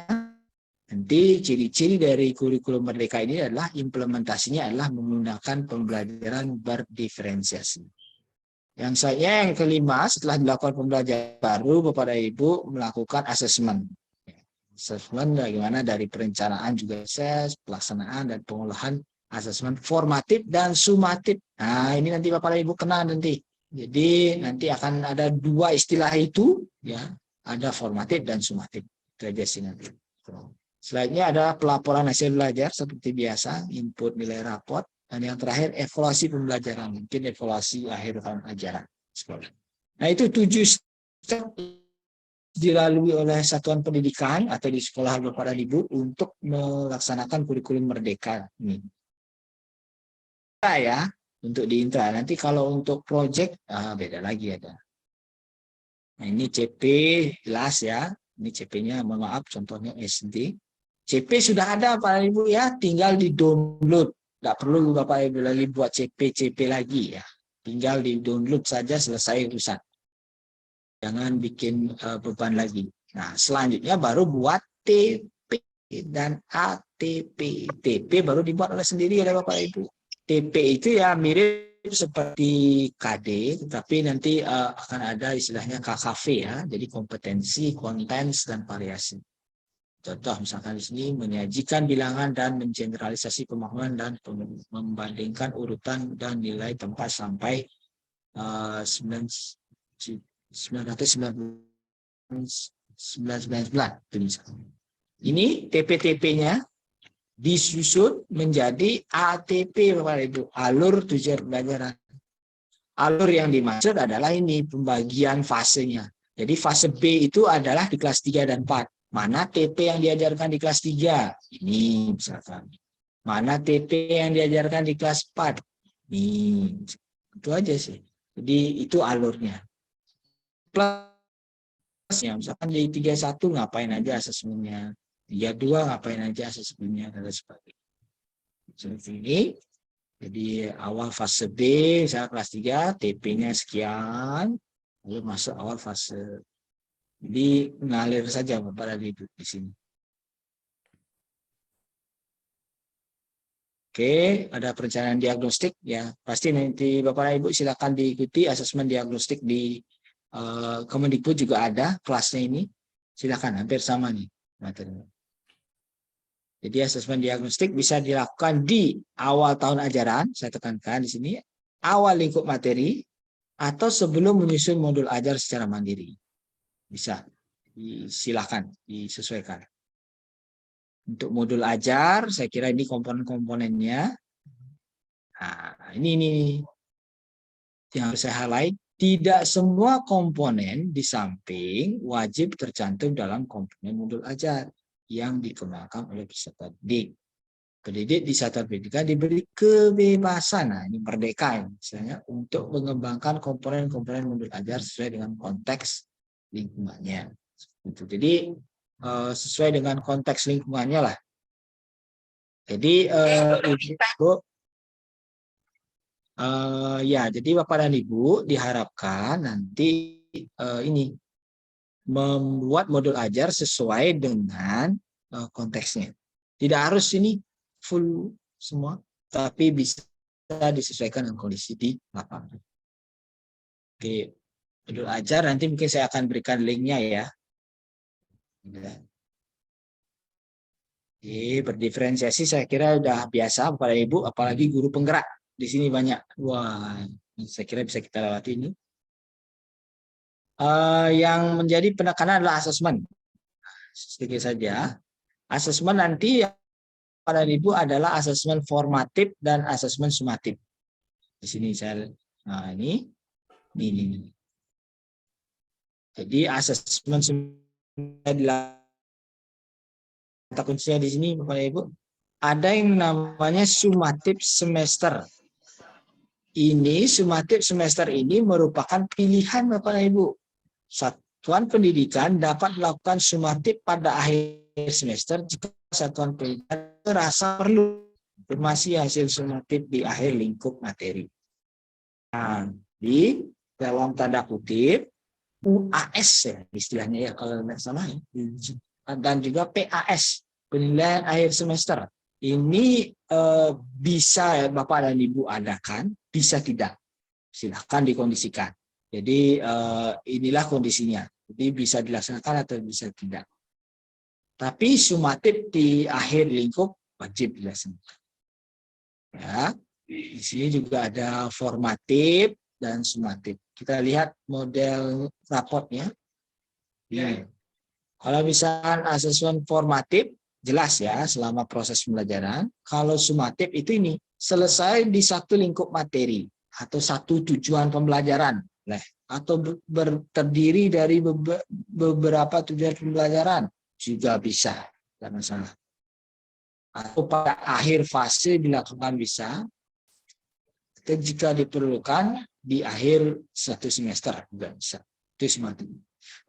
Nanti ciri-ciri dari kurikulum Merdeka ini adalah implementasinya adalah menggunakan pembelajaran berdiferensiasi. Yang saya yang kelima, setelah dilakukan pembelajaran baru, Bapak dan Ibu melakukan asesmen. Asesmen bagaimana dari perencanaan juga proses, pelaksanaan dan pengolahan asesmen formatif dan sumatif. Nah, ini nanti Bapak dan Ibu kenal nanti. Jadi nanti akan ada 2 istilah itu, ya, ada formatif dan sumatif. Itu aja sih nanti. Selanjutnya ada pelaporan hasil belajar seperti biasa, input nilai raport. Dan yang terakhir, evaluasi pembelajaran. Mungkin evaluasi akhir tahun ajaran sekolah. Nah, itu 7 step dilalui oleh satuan pendidikan atau di sekolah Bapak dan Ibu untuk melaksanakan kurikulum Merdeka ini. Ya, untuk di intra. Nanti kalau untuk project, beda lagi ada. Nah, ini CP, jelas ya. Ini CP-nya, mohon maaf, contohnya SD. CP sudah ada Pak Ibu ya, tinggal di-download. Nggak perlu Bapak Ibu lagi buat CP lagi ya. Tinggal di-download saja selesai urusan. Jangan bikin beban lagi. Nah, selanjutnya baru buat TP dan ATP. TP baru dibuat oleh sendiri oleh Bapak Ibu. TP itu ya mirip seperti KD, tetapi nanti akan ada istilahnya KKV ya. Jadi kompetensi, kontens, dan variasi. Contoh misalkan di sini menyajikan bilangan dan mengeneralisasi pemahaman dan membandingkan urutan dan nilai tempat sampai 999. Ini TP-TP-nya disusun menjadi ATP Bapak Ibu, alur tujuan pembelajaran. Alur yang dimaksud adalah ini pembagian fasenya. Jadi fase B itu adalah di kelas 3 dan 4. Mana TP yang diajarkan di kelas 3? Ini misalkan. Mana TP yang diajarkan di kelas 4? Ini. Itu aja sih. Jadi itu alurnya. Kelasnya misalkan di 31 ngapain aja asesmennya. 32 ngapain aja asesmennya dan sebagainya. Seperti ini. Jadi awal fase B, misalnya kelas 3, TP-nya sekian. lalu masuk awal fase. Jadi ngalir saja Bapak dan Ibu di sini. Oke, ada perencanaan diagnostik ya. Pasti nanti Bapak dan Ibu silakan diikuti asesmen diagnostik di Kemendikbud juga ada kelasnya ini. Silakan, hampir sama nih materinya. Jadi asesmen diagnostik bisa dilakukan di awal tahun ajaran, saya tekankan di sini, awal lingkup materi, atau sebelum menyusun modul ajar secara mandiri. Bisa, silakan disesuaikan. Untuk modul ajar, saya kira ini komponen-komponennya. Nah, ini yang harus saya highlight. Tidak semua komponen di samping wajib tercantum dalam komponen modul ajar yang dikembangkan oleh peserta didik. Pendidik di satuan pendidikan diberi kebebasan, nah ini merdeka ya, misalnya untuk mengembangkan komponen-komponen modul ajar sesuai dengan konteks lingkungannya. Jadi sesuai dengan konteks lingkungannya lah. Jadi Ibu, ya, jadi Bapak dan Ibu diharapkan nanti ini membuat modul ajar sesuai dengan konteksnya. Tidak harus ini full semua, tapi bisa disesuaikan dengan kondisi di lapangan. Oke, modul ajar nanti mungkin saya akan berikan linknya ya. Oke, berdiferensiasi saya kira sudah biasa kepada Ibu, apalagi guru penggerak. Di sini banyak. Wah, saya kira bisa kita lewati ini. Yang menjadi penekanan adalah asesmen. Sedikit saja. Asesmen nanti pada Ibu adalah asesmen formatif dan asesmen sumatif. Di sini saya, nah ini. Jadi asesmen kata kuncinya di sini Bapak Ibu. Ada yang namanya sumatif semester. Ini sumatif semester ini merupakan pilihan Bapak dan Ibu. Satuan pendidikan dapat melakukan sumatif pada akhir semester jika satuan pendidikan merasa perlu konfirmasi hasil sumatif di akhir lingkup materi. Nah, di dalam tanda kutip UAS ya istilahnya ya kalau tidak salah ya. Dan juga PAS penilaian akhir semester. Ini bisa ya Bapak dan Ibu adakan, bisa tidak. Silahkan dikondisikan. Jadi inilah kondisinya. Jadi bisa dilaksanakan atau bisa tidak. Tapi sumatif di akhir lingkup wajib dilaksanakan. Ya, di sini juga ada formatif dan sumatif. Kita lihat model raportnya. Ini. Kalau misalkan asesmen formatif, jelas ya selama proses pembelajaran. Kalau sumatif itu ini selesai di satu lingkup materi atau satu tujuan pembelajaran, atau terdiri dari beberapa tujuan pembelajaran juga bisa, tidak masalah. Atau pada akhir fase dilakukan bisa. Atau jika diperlukan di akhir satu semester juga bisa. Itu sumatif.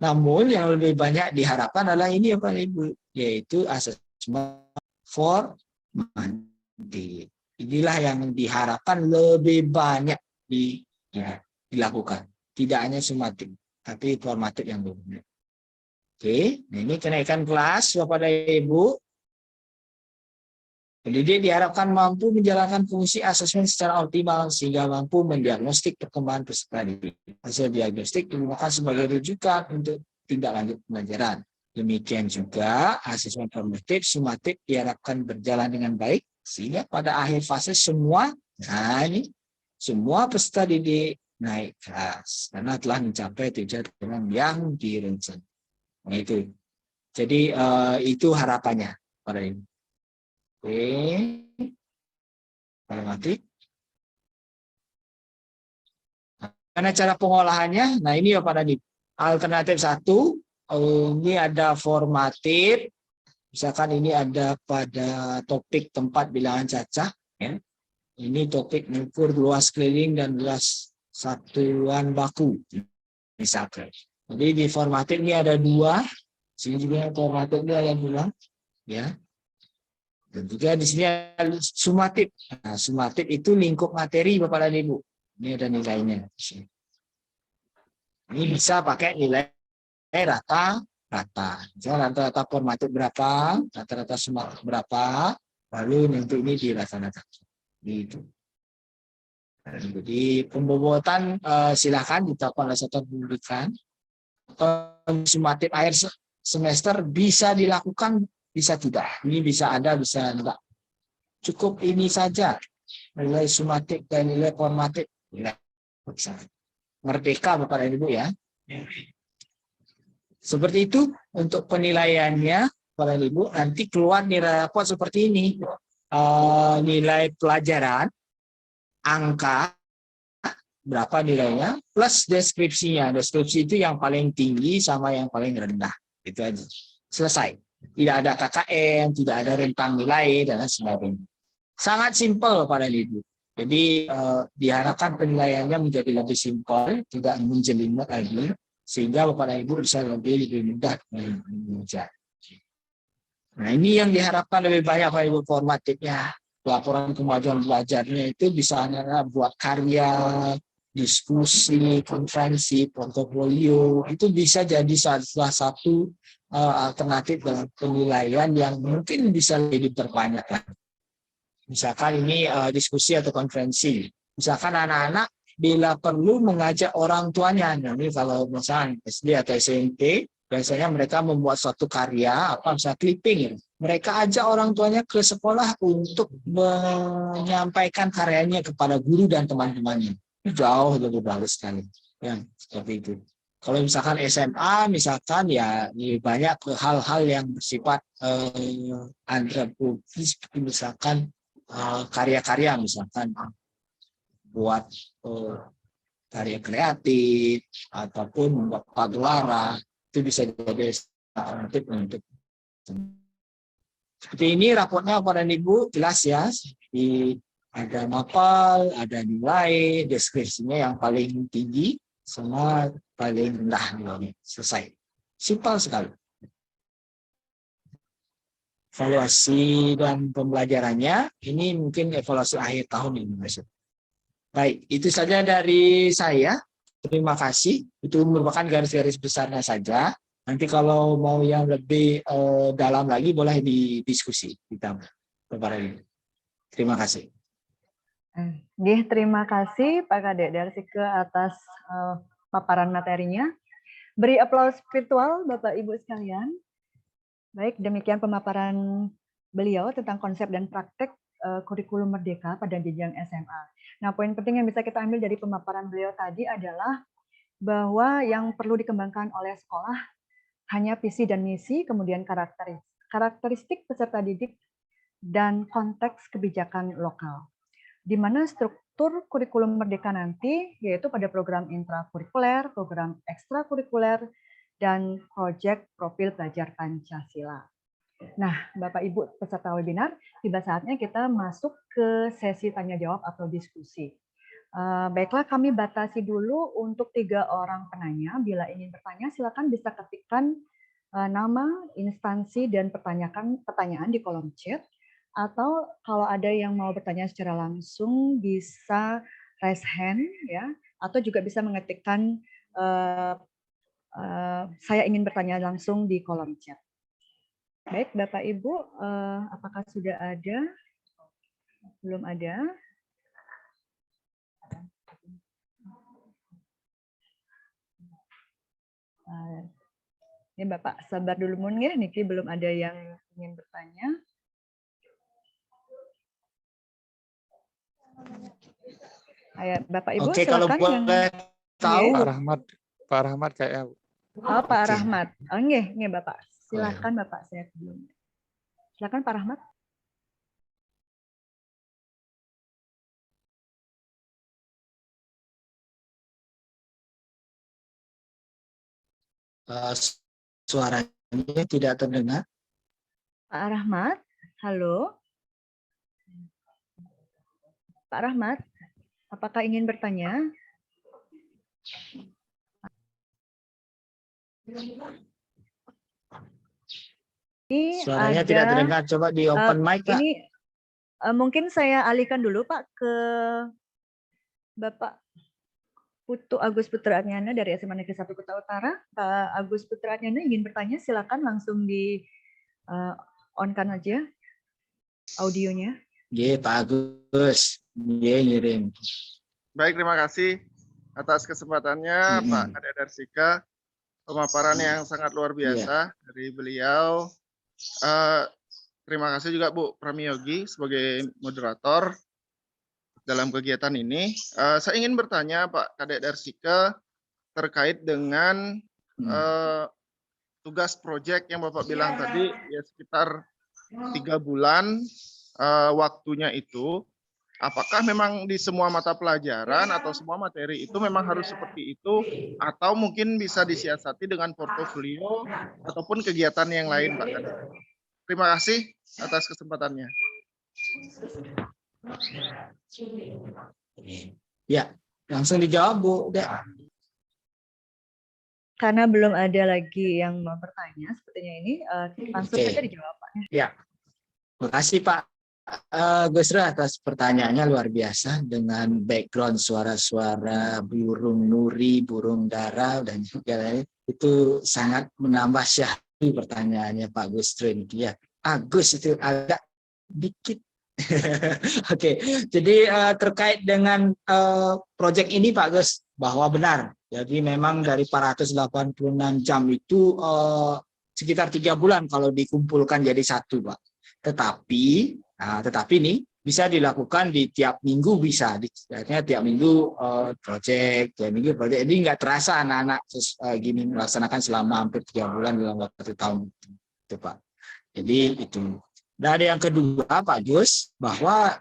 Namun yang lebih banyak diharapkan adalah ini ya Pak Ibu, yaitu asesmen formatif. Inilah yang diharapkan lebih banyak dilakukan. Tidak hanya sumatif, tapi formatif yang lebih banyak. Oke, nah ini kenaikan kelas Bapak dan Ibu. Pendidik diharapkan mampu menjalankan fungsi asesmen secara optimal sehingga mampu mendiagnostik perkembangan peserta didik. Hasil diagnostik digunakan sebagai rujukan untuk tindak lanjut pembelajaran. Demikian juga asesmen formatif, sumatif diharapkan berjalan dengan baik sehingga pada akhir fase semua peserta didik naik kelas karena telah mencapai tujuan yang direncanakan. Nah, itu. Jadi itu harapannya pada ini. Oke, formatif. Karena cara pengolahannya, nah ini ya pada alternatif 1, ini ada formatif, misalkan ini ada pada topik tempat bilangan cacah, ya. Ini topik mengukur luas keliling dan luas satuan baku, misalkan. Jadi di formatif ini ada 2, sini juga formatif ini ada 2, ya. Dan juga di sini ada sumatif. Nah, sumatif itu lingkup materi Bapak dan Ibu. Ini ada nilainya. Ini bisa pakai nilai rata-rata. Misalnya rata-rata formatif berapa, rata-rata semarang berapa, lalu nanti ini dirata-rata. Gitu. Jadi pembobotan silakan dilakukan oleh sektor pendidikan. Sumatif akhir semester bisa dilakukan, bisa tidak. Ini bisa ada, bisa enggak. Cukup ini saja. Nilai sumatif dan nilai formatif. Merdeka Bapak dan Ibu ya. Seperti itu untuk penilaiannya Bapak dan Ibu. Nanti keluar nilai rapor seperti ini. Nilai pelajaran, angka, berapa nilainya, plus deskripsinya. Deskripsi itu yang paling tinggi sama yang paling rendah. Itu aja. Selesai. Tidak ada KKM, tidak ada rentang nilai, dan sebagainya. Sangat simpel pada Ibu. Jadi diharapkan penilaiannya menjadi lebih simpel, tidak menjelimet lagi, sehingga Bapak dan Ibu bisa lebih mudah mengujar. Nah ini yang diharapkan lebih banyak Bapak Ibu formatifnya. Laporan kemajuan belajarnya itu bisa buat karya, diskusi, konferensi, portofolio, itu bisa jadi salah satu alternatif dalam penilaian yang mungkin bisa lebih diperbanyak. Misalkan ini diskusi atau konferensi. Misalkan anak-anak bila perlu mengajak orang tuanya. Nah, ini kalau misalnya SD atau SMP, biasanya mereka membuat suatu karya, misalnya clipping. Mereka ajak orang tuanya ke sekolah untuk menyampaikan karyanya kepada guru dan teman-temannya. Jauh lebih bagus sekali. Ya, seperti itu. Kalau misalkan SMA, misalkan ya banyak hal-hal yang bersifat antropologis, misalkan karya-karya misalkan buat karya kreatif ataupun membuat pagelaran, itu bisa jadi alternatif untuk seperti ini. Raportnya Bapak dan Ibu jelas ya, ada mapel, ada nilai, deskripsinya yang paling tinggi sama paling rendah nilainya. Selesai, simpel sekali. Evaluasi dan pembelajarannya, ini mungkin evaluasi akhir tahun ini. Baik, itu saja dari saya. Terima kasih. Itu merupakan garis-garis besarnya saja. Nanti kalau mau yang lebih dalam lagi, boleh didiskusi. Terima kasih. Terima kasih Pak Kadek Darsike atas paparan materinya. Beri aplaus virtual Bapak Ibu sekalian. Baik, demikian pemaparan beliau tentang konsep dan praktek kurikulum merdeka pada jenjang SMA. Nah, poin penting yang bisa kita ambil dari pemaparan beliau tadi adalah bahwa yang perlu dikembangkan oleh sekolah hanya visi dan misi, kemudian karakteristik peserta didik, dan konteks kebijakan lokal. Di mana struktur kurikulum merdeka nanti, yaitu pada program intrakurikuler, program ekstrakurikuler, dan proyek profil pelajar Pancasila. Nah, Bapak Ibu peserta webinar, tiba saatnya kita masuk ke sesi tanya jawab atau diskusi. Baiklah, kami batasi dulu untuk 3 orang penanya. Bila ingin bertanya, silakan bisa ketikkan nama, instansi, dan pertanyaan di kolom chat. Atau kalau ada yang mau bertanya secara langsung, bisa raise hand, ya, atau juga bisa mengetikkan saya ingin bertanya langsung di kolom chat. Baik, Bapak Ibu, apakah sudah ada? Belum ada? Ini Bapak sabar dulu mun ya, niki belum ada yang ingin bertanya. Ayo, Bapak Ibu, Oke, kalau boleh tahu Pak Rahmat kayaknya. Oh, Pak Rahmat. Oh, nggih, Bapak. Silakan Bapak, saya belum. Silakan Pak Rahmat. Suaranya tidak terdengar. Pak Rahmat, halo. Pak Rahmat, apakah ingin bertanya? Suaranya tidak terdengar. Coba di open mic, Pak. Ini mungkin saya alihkan dulu Pak ke Bapak Putu Agus Putra Atnyana dari SMA Negeri 1 Kuta Utara. Pak Agus Putra Atnyana ingin bertanya, silakan langsung di on-kan aja audionya. Ye, Pak Agus. Ye, ngirim. Baik, terima kasih atas kesempatannya Pak Kadek Darsika. Pemaparan yang sangat luar biasa dari beliau. Terima kasih juga Bu Pramiyogi sebagai moderator dalam kegiatan ini. Saya ingin bertanya Pak Kadek Darsika terkait dengan tugas proyek yang Bapak bilang tadi, ya sekitar 3 bulan waktunya itu. Apakah memang di semua mata pelajaran atau semua materi itu memang harus seperti itu, atau mungkin bisa disiasati dengan portofolio ataupun kegiatan yang lain Pak Kadek? Terima kasih atas kesempatannya. Ya, langsung dijawab Bu. Udah. Karena belum ada lagi yang mau bertanya, sepertinya ini langsung Oke. saja dijawab Pak. Ya, terima kasih Pak Gusra atas pertanyaannya luar biasa dengan background suara-suara burung nuri, burung dara dan juga lain. Itu sangat menambah syahdu pertanyaannya Pak Gusra itu ya. Agus itu agak dikit. Oke, jadi terkait dengan proyek ini Pak Gus, bahwa benar. Jadi memang dari 486 jam itu sekitar 3 bulan kalau dikumpulkan jadi satu Pak. Tetapi nih bisa dilakukan di tiap minggu bisa. Artinya tiap minggu proyek, tiap minggu proyek. Ini nggak terasa anak-anak gini melaksanakan selama hampir 3 bulan dalam waktu 1 tahun itu Pak. Jadi itu. Dan ada yang kedua Pak Gus, bahwa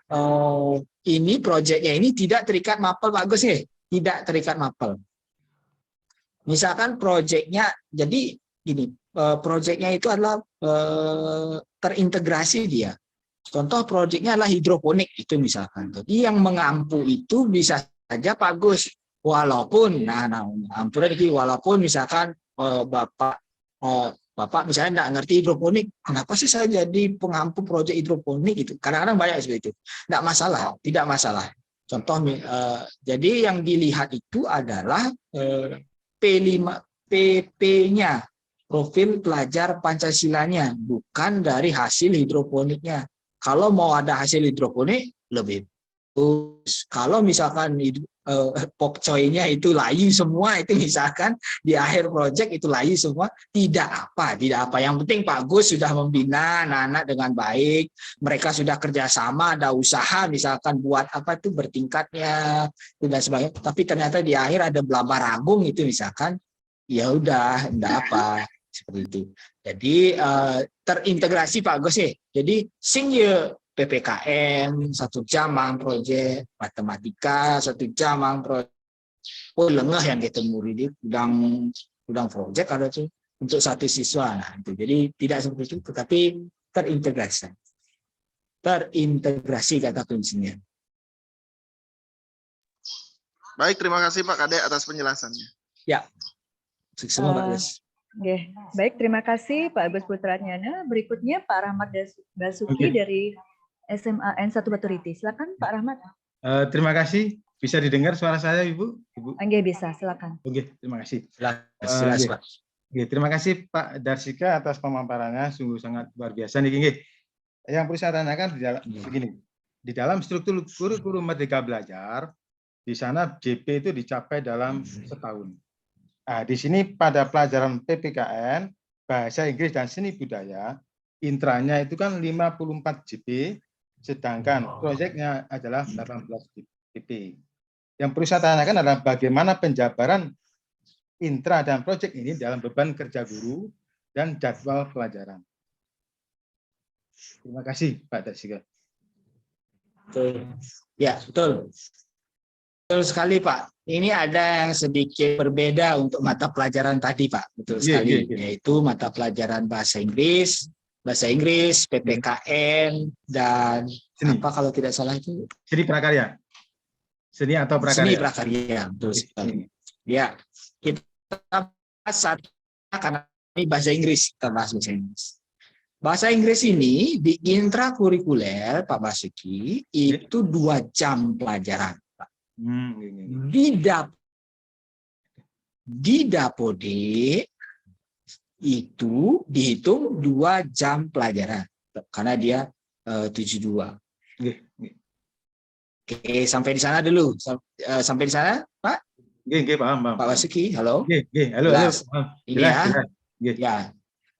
ini proyeknya ini tidak terikat mapel Pak Gus nih, tidak terikat mapel. Misalkan proyeknya, jadi gini, proyeknya itu adalah terintegrasi dia. Contoh proyeknya adalah hidroponik itu misalkan. Jadi yang mengampu itu bisa saja Pak Gus, walaupun, walaupun misalkan Bapak misalnya nggak ngerti hidroponik, kenapa sih saya jadi pengampu proyek hidroponik itu? Kadang-kadang banyak seperti itu. Nggak masalah, tidak masalah. Contoh, jadi yang dilihat itu adalah PP-nya, profil pelajar Pancasilanya, bukan dari hasil hidroponiknya. Kalau mau ada hasil hidroponik, lebih bagus. Kalau misalkan pokcoynya itu layu semua, itu misalkan di akhir proyek itu layu semua, tidak apa. Yang penting Pak Gus sudah membina anak-anak dengan baik, mereka sudah kerjasama, ada usaha misalkan buat apa itu bertingkatnya dan sebagainya. Tapi ternyata di akhir ada belaba ragung itu misalkan, ya udah, enggak apa seperti itu. Jadi terintegrasi Pak Gus ya. Jadi sing ya PPKN 1 jam mang proyek, matematika 1 jam mang proyek. Oh lengah yang kita murid udang proyek ada tuh untuk 1 siswa. Nah, itu. Jadi tidak seperti itu, tetapi terintegrasi. Terintegrasi kata kuncinya. Baik, terima kasih Pak Kadek atas penjelasannya. Ya, semua Pak Gus. Oke, baik, terima kasih Pak Agus Putra Atnyana. Berikutnya Pak Rahmat Basuki dari SMA N1 Baturiti. Silakan Pak Rahmat. Terima kasih. Bisa didengar suara saya Ibu? Oke, bisa, silakan. Oke, terima kasih. Silakan. Oke, terima kasih Pak Darsika atas pemaparannya, sungguh sangat luar biasa nih. Yang perlu saya tanyakan begini. Di dalam struktur kurikulum Merdeka Belajar, di sana JP itu dicapai dalam setahun. Nah, di sini pada pelajaran PPKN, Bahasa Inggris dan Seni Budaya, intranya itu kan 54 JP, sedangkan proyeknya adalah 18 JP. Yang perlu saya tanyakan adalah bagaimana penjabaran intra dan proyek ini dalam beban kerja guru dan jadwal pelajaran. Terima kasih Pak Darsika. Betul. Ya, betul. Betul sekali Pak. Ini ada yang sedikit berbeda untuk mata pelajaran tadi Pak. Betul sekali. Yaitu mata pelajaran bahasa Inggris, PPKN, dan Seni. apa kalau tidak salah itu? Seni prakarya. Seni atau prakarya? Seni prakarya. Betul sekali. Ya, kita bahas karena ini bahasa Inggris, kita bahas bahasa Inggris. Bahasa Inggris ini di intrakurikuler Pak Basuki itu 2 jam pelajaran. Di Di Dapode itu dihitung 2 jam pelajaran karena dia 72. Nggih, nggih. Oke, sampai di sana dulu. Sampai di sana, Pak? Nggih, paham. Pak Basuki, halo. Nggih. Halo. Jelas. Paham. Ini ya. Jelas. Nggih. Ya.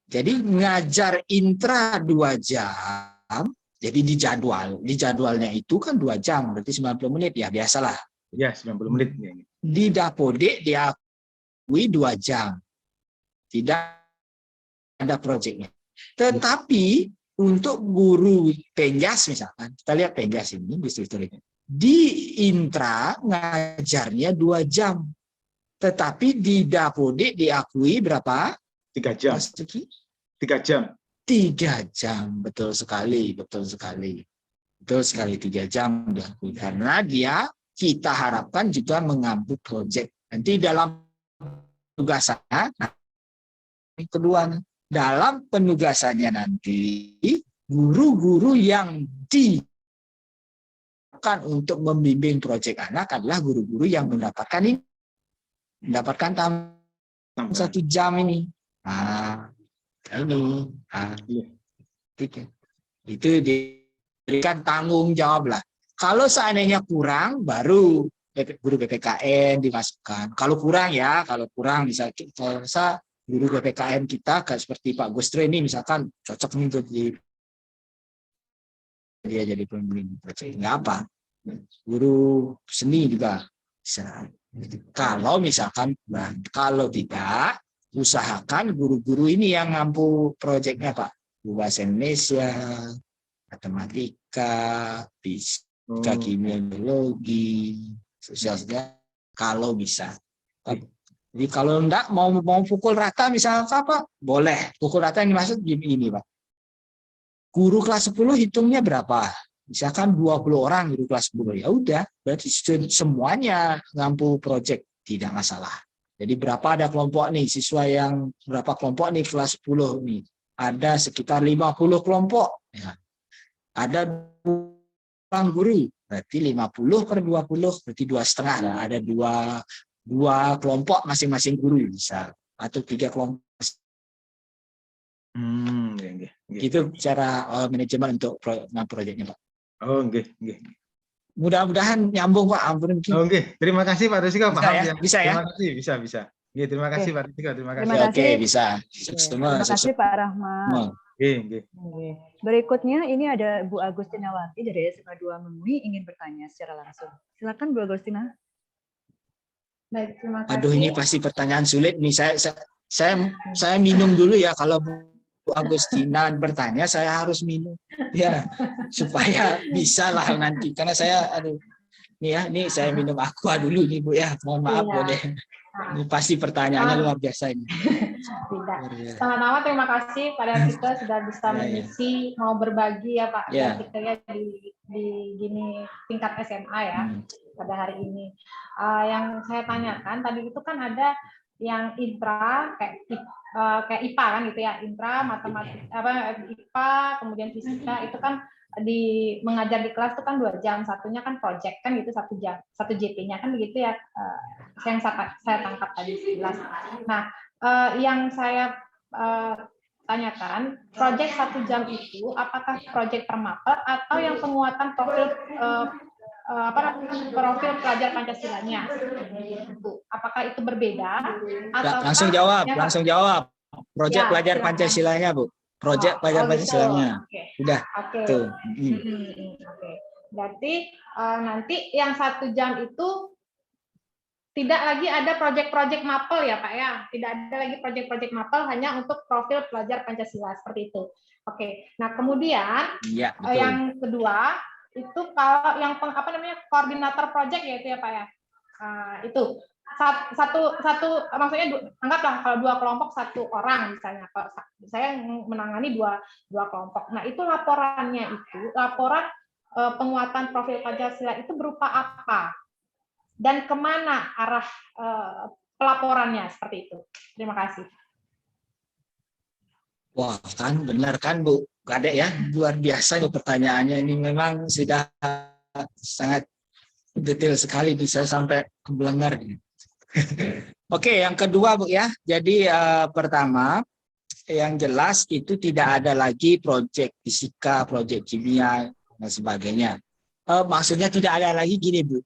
Jadi ngajar intra 2 jam. Jadi di jadwalnya itu kan 2 jam, berarti 90 menit ya biasalah. Ya, 90 menit. Nggih. Di Dapode diakui 2 jam. Tidak ada proyeknya. Tetapi untuk guru penjas misalkan, kita lihat penjas ini di intra ngajarnya 2 jam. Tetapi di Dapode diakui berapa? 3 jam. 3 jam. 3 jam, betul sekali 3 jam diakui karena kita harapkan juga mengambil proyek. Nanti dalam penugasannya kedua, dalam penugasannya nanti guru-guru yang diakan untuk membimbing proyek anak adalah guru-guru yang mendapatkan tamu 1 jam ini. Itu diberikan tanggung jawab lah. Kalau seandainya kurang, baru guru PPKN dimasukkan. Kalau kurang bisa kita guru PPKN kita kayak seperti Pak Gustre ini misalkan cocok nih untuk dia jadi pembimbing proyek. Nggak apa. Guru seni juga bisa. Kalau misalkan kurang, kalau tidak, usahakan guru-guru ini yang mampu proyeknya Pak. Bahasa Indonesia, matematika, fisika, kimia, biologi, sosial sejarah, kalau bisa. Jadi kalau enggak mau pukul rata misalnya apa? Boleh. Pukul rata yang dimaksud ini Pak. Guru kelas 10 hitungnya berapa? Misalkan 20 orang guru kelas 10. Ya udah, berarti semuanya mampu proyek, tidak masalah. Jadi berapa ada kelompok nih, siswa yang berapa kelompok nih kelas 10 nih. Ada sekitar 50 kelompok. Ya. Ada 2 orang guru, berarti 50 per 20, berarti 2,5. Nah, ada dua kelompok masing-masing guru bisa. Atau 3 kelompok. Itu cara manajemen untuk proyeknya Pak. Oh, nggih. Mudah-mudahan nyambung Pak. Ampun. Terima kasih Pak Rusika, paham ya? Bisa ya? Terima kasih, bisa. Nggih, terima kasih Pak Rusika, terima kasih. Oke, bisa. Terima kasih Pak Rahmat. Nggih. Berikutnya ini ada Bu Agustinawati dari SMA 2 Memui ingin bertanya secara langsung. Silakan Bu Agustina. Baik, terima kasih. Aduh, ini pasti pertanyaan sulit nih. Saya minum dulu ya kalau Bu Agustina bertanya, saya harus minum ya supaya bisa lah nanti karena saya nih saya minum aqua dulu nih Bu ya, mohon maaf boleh. Ini pasti pertanyaannya luar biasa ini. Tidak. Sama-sama terima kasih pada kita sudah bisa mengisi mau berbagi ya Pak kita di gini tingkat SMA ya pada hari ini. Yang saya tanyakan tadi itu kan ada yang intra kayak IPA kan gitu ya, intra matematika IPA kemudian fisika itu kan mengajar di kelas itu kan 2 jam, satunya kan project kan gitu 1 jam, 1 JP-nya kan begitu ya, yang saya tangkap tadi 11. Nah, yang saya tanyakan, project 1 jam itu apakah project per mapel atau yang penguatan profil pelajar Pancasilanya? Apakah itu berbeda? Atau langsung jawab. Proyek pelajar Pancasilanya, Bu. Proyek pelajar Pancasilanya. Udah. Tuh. Berarti nanti yang 1 jam itu tidak lagi ada proyek-proyek mapel ya Pak ya? Tidak ada lagi proyek-proyek mapel, hanya untuk profil pelajar Pancasila seperti itu. Oke. Nah kemudian yang kedua itu kalau yang koordinator proyek ya itu ya Pak ya, itu satu maksudnya anggaplah kalau 2 kelompok 1 orang misalnya, kalau saya menangani dua kelompok. Nah itu laporan penguatan profil Pancasila itu berupa apa dan kemana arah pelaporannya seperti itu. Terima kasih. Wah kan benar kan Bu Kadek ya, luar biasa nih pertanyaannya ini, memang sudah sangat detail sekali, bisa sampai kebelengar. Oke, yang kedua Bu ya. Jadi pertama yang jelas itu tidak ada lagi proyek fisika, proyek kimia dan sebagainya. Maksudnya tidak ada lagi gini Bu.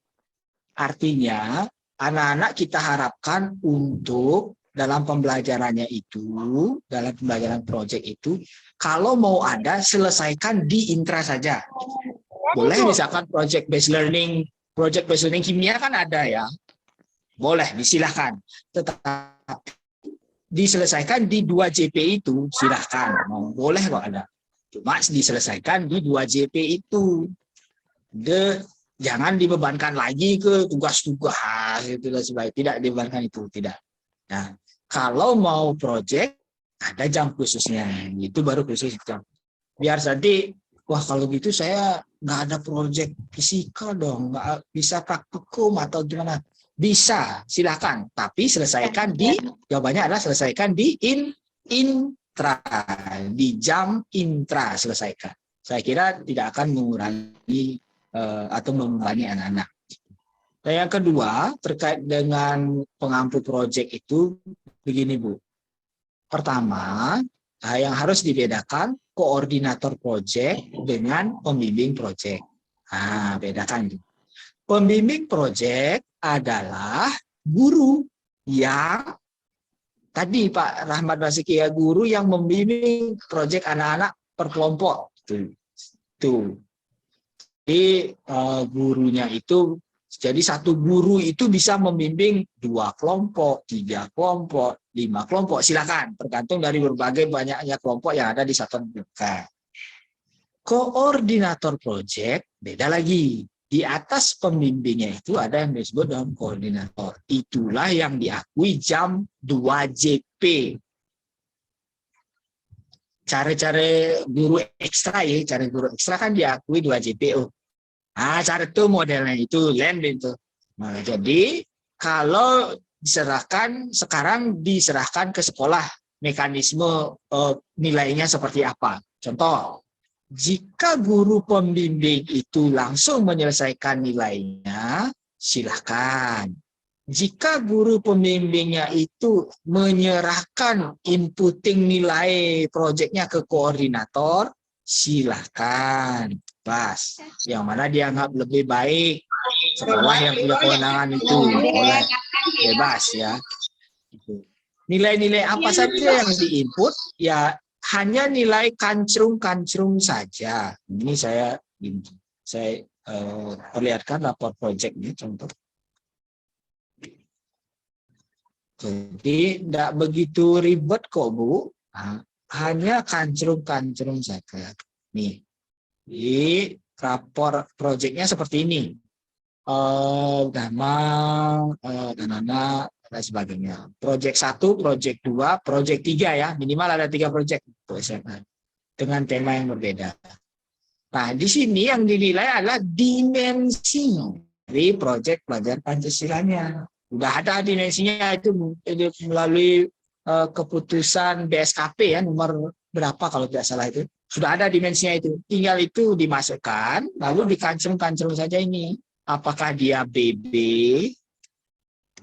Artinya anak-anak kita harapkan untuk dalam pembelajarannya itu, dalam pembelajaran proyek itu, kalau mau ada selesaikan di intra saja. Boleh misalkan project based learning kimia kan ada ya. Boleh, disilahkan. Tetapi diselesaikan di 2 JP itu, silahkan. Boleh kok ada. Cuma diselesaikan di 2 JP itu. Jangan dibebankan lagi ke tugas-tugas itu dan sebagainya. Tidak dibebankan itu, tidak. Nah, kalau mau project, ada jam khususnya. Itu baru khusus jam. Biar nanti, wah kalau gitu saya nggak ada project fisika dong, nggak bisa praktikum atau gimana. Bisa, silakan. Tapi selesaikan jawabannya adalah selesaikan di intra, di jam intra selesaikan. Saya kira tidak akan mengurangi atau membebani anak-anak. Dan yang kedua, terkait dengan pengampu proyek itu, begini Bu. Pertama, yang harus dibedakan koordinator proyek dengan pembimbing proyek. Nah, bedakan. Pembimbing proyek adalah guru yang tadi Pak Rahmat Basuki ya, guru yang membimbing proyek anak-anak per kelompok. Tuh. Jadi gurunya itu, jadi satu guru itu bisa membimbing 2 kelompok, 3 kelompok, 5 kelompok, silakan. Tergantung dari berbagai banyaknya kelompok yang ada di satuan pendidikan. Koordinator proyek beda lagi. Di atas pembimbingnya itu ada yang disebut dengan koordinator. Itulah yang diakui jam 2 JP. Cara-cara guru ekstra ya, cara guru ekstra kan diakui 2 JPO. Nah, cara itu modelnya itu land itu. Nah, jadi kalau sekarang diserahkan ke sekolah mekanisme nilainya seperti apa. Contoh, jika guru pembimbing itu langsung menyelesaikan nilainya, silahkan. Jika guru pembimbingnya itu menyerahkan inputting nilai proyeknya ke koordinator, silahkan. Pas. Yang mana dianggap lebih baik. Sekolah yang punya kewenangan itu boleh bebas ya. Nilai-nilai apa saja yang diinput, ya hanya nilai kancrung-kancrung saja. Ini saya perlihatkan rapor proyeknya contoh. Jadi tidak begitu ribet kok Bu. Hanya kancrung-kancrung saja. Nih. Di rapor proyeknya seperti ini. Nama, dan sebagainya. Proyek 1, proyek 2, proyek 3 ya. Minimal ada 3 proyek untuk SMA. Dengan tema yang berbeda. Nah, di sini yang dinilai adalah dimensi dari proyek pelajaran Pancasilanya. Udah ada dimensinya itu melalui keputusan BSKP ya, nomor berapa kalau tidak salah itu. Sudah ada dimensinya itu. Tinggal itu dimasukkan, lalu dikancrung-kancrung saja ini. Apakah dia BB?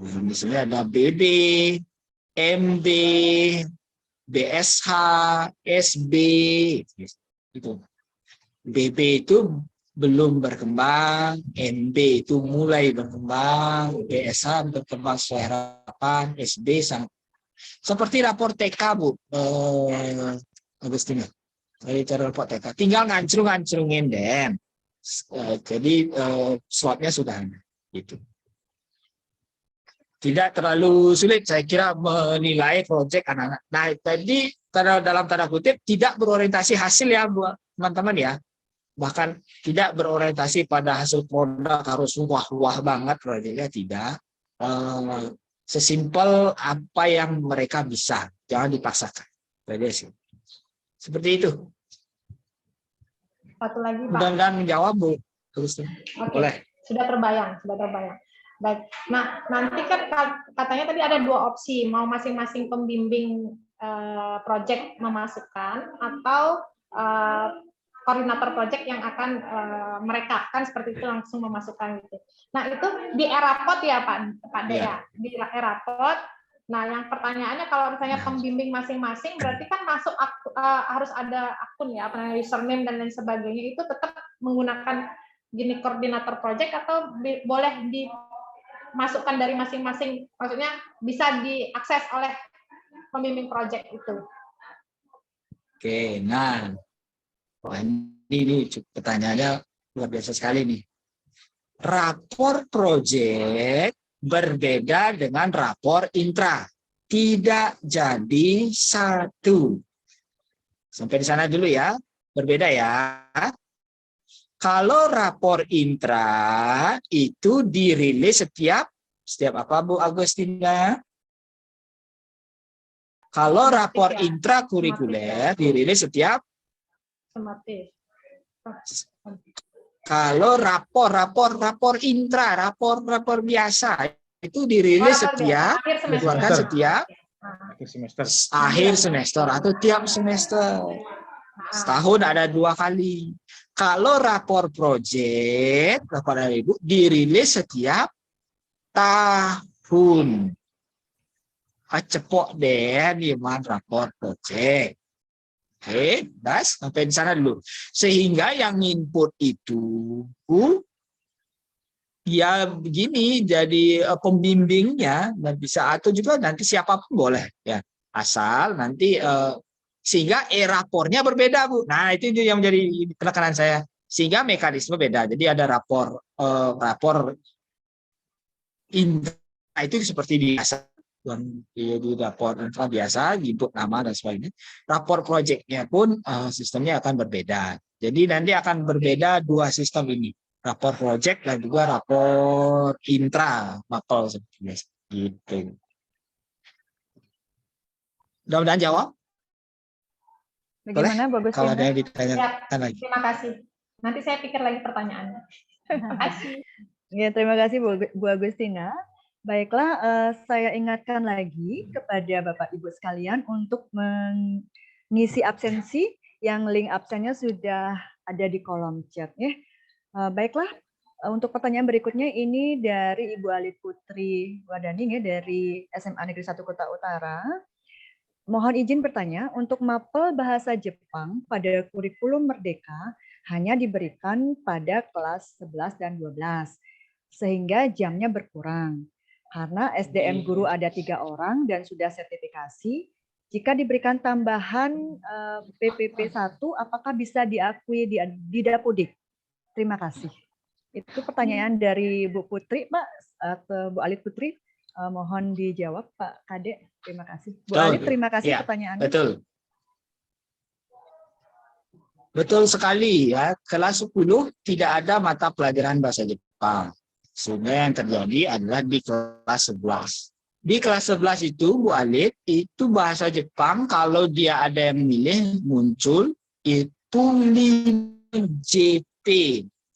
Misalnya ada BB, MB, BSH, SB. Itu. BB itu belum berkembang, MB itu mulai berkembang, BSH berkembang sesuai harapan, SB seperti rapor TK Bu. Agustina. Dari cara rapor TK. Tinggal ngancrung-ngancrungin deh. Jadi slotnya sudah ada. Gitu. Tidak terlalu sulit saya kira menilai proyek anak-anak. Nah, tadi dalam tanda kutip tidak berorientasi hasil ya buat teman-teman ya. Bahkan tidak berorientasi pada hasil produk harus wah-wah banget proyeknya, tidak. Sesimpel apa yang mereka bisa, jangan dipaksakan. Seperti itu. Satu lagi Pak. Mudah-mudahan menjawab Bu. Terus boleh. Sudah terbayang. Baik. Nah, nanti kan katanya tadi ada 2 opsi, mau masing-masing pembimbing proyek memasukkan atau koordinator project yang akan merekapkan seperti itu, langsung memasukkan gitu. Nah itu di Erapot ya Pak De ya, di Erapot. Nah yang pertanyaannya kalau misalnya pembimbing masing-masing berarti kan masuk harus ada akun ya, username dan lain sebagainya, itu tetap menggunakan gini koordinator project atau boleh dimasukkan dari masing-masing, maksudnya bisa diakses oleh pembimbing project itu. Oke, nah ini pertanyaannya luar biasa sekali nih. Rapor project berbeda dengan rapor intra, tidak jadi satu. Sampai di sana dulu ya, berbeda ya. Kalau rapor intra itu dirilis setiap apa Bu Agustina? Kalau rapor intrakurikuler dirilis setiap. Kalau rapor intra, rapor biasa itu dirilis dikeluarkan setiap akhir semester atau tiap semester. Setahun ada 2 kali. Kalau rapor project, Bapak dan Ibu, dirilis setiap tahun. Cepok deh nih rapor project. Oke, das sampai di sana dulu. Sehingga yang input itu ya begini, jadi pembimbingnya dan bisa atau juga nanti siapapun boleh ya, asal nanti sehingga rapornya berbeda Bu. Nah itu yang menjadi penekanan saya, sehingga mekanisme beda. Jadi ada rapor intra itu seperti biasa. Di rapor infra biasa, input nama dan sebagainya. Rapor projectnya pun sistemnya akan berbeda. Jadi nanti akan berbeda 2 sistem ini, rapor project dan juga rapor intra, mapel seperti biasa. Gitu. Mudah-mudahan jawab. Bagaimana Bu Agustina? Kalau ada yang ditanyakan lagi. Terima kasih. Nanti saya pikir lagi pertanyaannya. Terima kasih. Ya, terima kasih Bu Agustina. Baiklah, saya ingatkan lagi kepada Bapak Ibu sekalian untuk mengisi absensi, yang link absennya sudah ada di kolom chat ya. Baiklah, untuk pertanyaan berikutnya ini dari Ibu Alit Putri Wardani ya, dari SMA Negeri 1 Kota Utara. Mohon izin bertanya, untuk mapel bahasa Jepang pada kurikulum Merdeka hanya diberikan pada kelas 11 dan 12, sehingga jamnya berkurang. Karena SDM guru ada 3 orang dan sudah sertifikasi, jika diberikan tambahan PPP 1, apakah bisa diakui di Dapudik? Terima kasih. Itu pertanyaan dari Bu Putri, Pak, atau Bu Alit Putri. Mohon dijawab, Pak Kadek. Terima kasih. Bu Alit, terima kasih ya, pertanyaannya. Betul. Betul sekali ya. Kelas 10 tidak ada mata pelajaran bahasa Jepang. Sehingga yang terjadi adalah di kelas 11. Di kelas 11 itu, Bu Alit, itu bahasa Jepang kalau dia ada yang memilih muncul itu 5 JP.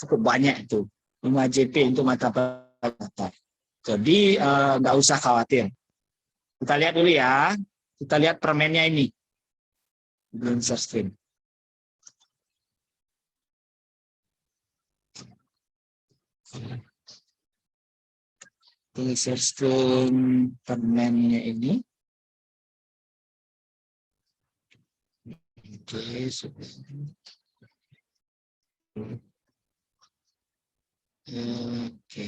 Cukup banyak itu. 5 JP untuk mata pelajaran. Jadi nggak usah khawatir. Kita lihat dulu ya. Kita lihat permennya ini. Share screen. Share screen permennya ini. Oke. Oke.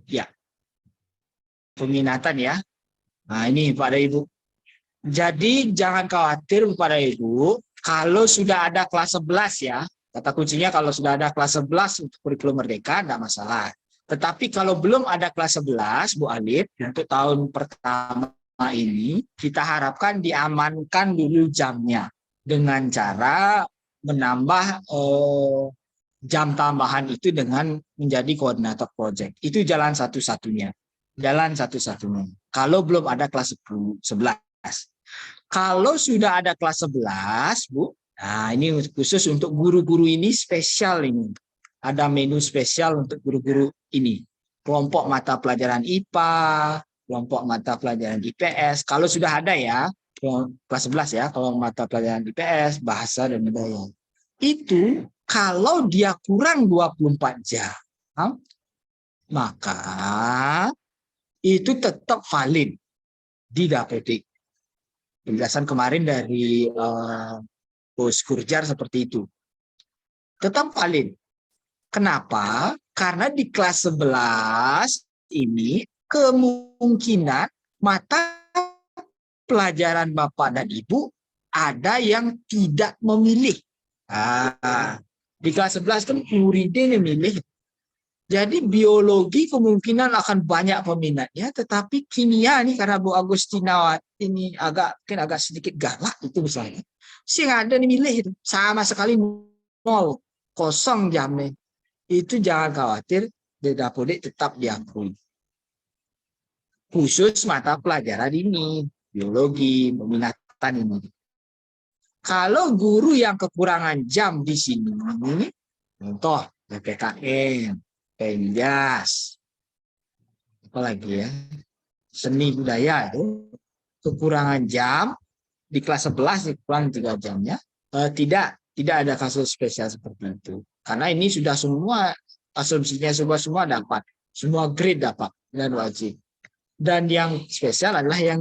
Ya. Peminatan ya. Nah, ini Pak dan Ibu. Jadi jangan khawatir Bapak dan Ibu, kalau sudah ada kelas 11 ya, kata kuncinya kalau sudah ada kelas 11 untuk kurikulum Merdeka, enggak masalah. Tetapi kalau belum ada kelas 11, Bu Alit, untuk tahun pertama ini, kita harapkan diamankan dulu jamnya dengan cara menambah jam tambahan itu dengan menjadi koordinator project. Itu jalan satu-satunya. Jalan satu-satunya. Kalau belum ada kelas 11. Kalau sudah ada kelas 11, Bu, nah ini khusus untuk guru-guru ini spesial ini. Ada menu spesial untuk guru-guru ini. Kelompok mata pelajaran IPA, kelompok mata pelajaran IPS. Kalau sudah ada ya, kelas 11 ya, kalau mata pelajaran IPS, bahasa dan budaya. Itu kalau dia kurang 24 jam, maka itu tetap valid di Dapodik. Penjelasan kemarin dari Bos Kurjar seperti itu. Tetap valid. Kenapa? Karena di kelas 11 ini kemungkinan mata pelajaran Bapak dan Ibu ada yang tidak memilih. Di kelas 11 kan muridnya memilih. Jadi biologi kemungkinan akan banyak peminatnya, tetapi kimia nih karena Bu Agustina ini mungkin agak sedikit galak itu misalnya. Sih nggak ada yang milih itu. Sama sekali nol, kosong jamnya. Itu jangan khawatir, di Dapodik tetap diakui. Khusus mata pelajaran ini, biologi, peminatan ini. Kalau guru yang kekurangan jam di sini, contoh PPKN, penjas, apalagi ya, seni budaya itu kekurangan jam di kelas 11 kurang 3 jamnya, tidak ada kasus spesial seperti itu. Karena ini sudah semua asumsinya semua dapat, semua grade dapat dan wajib. Dan yang spesial adalah yang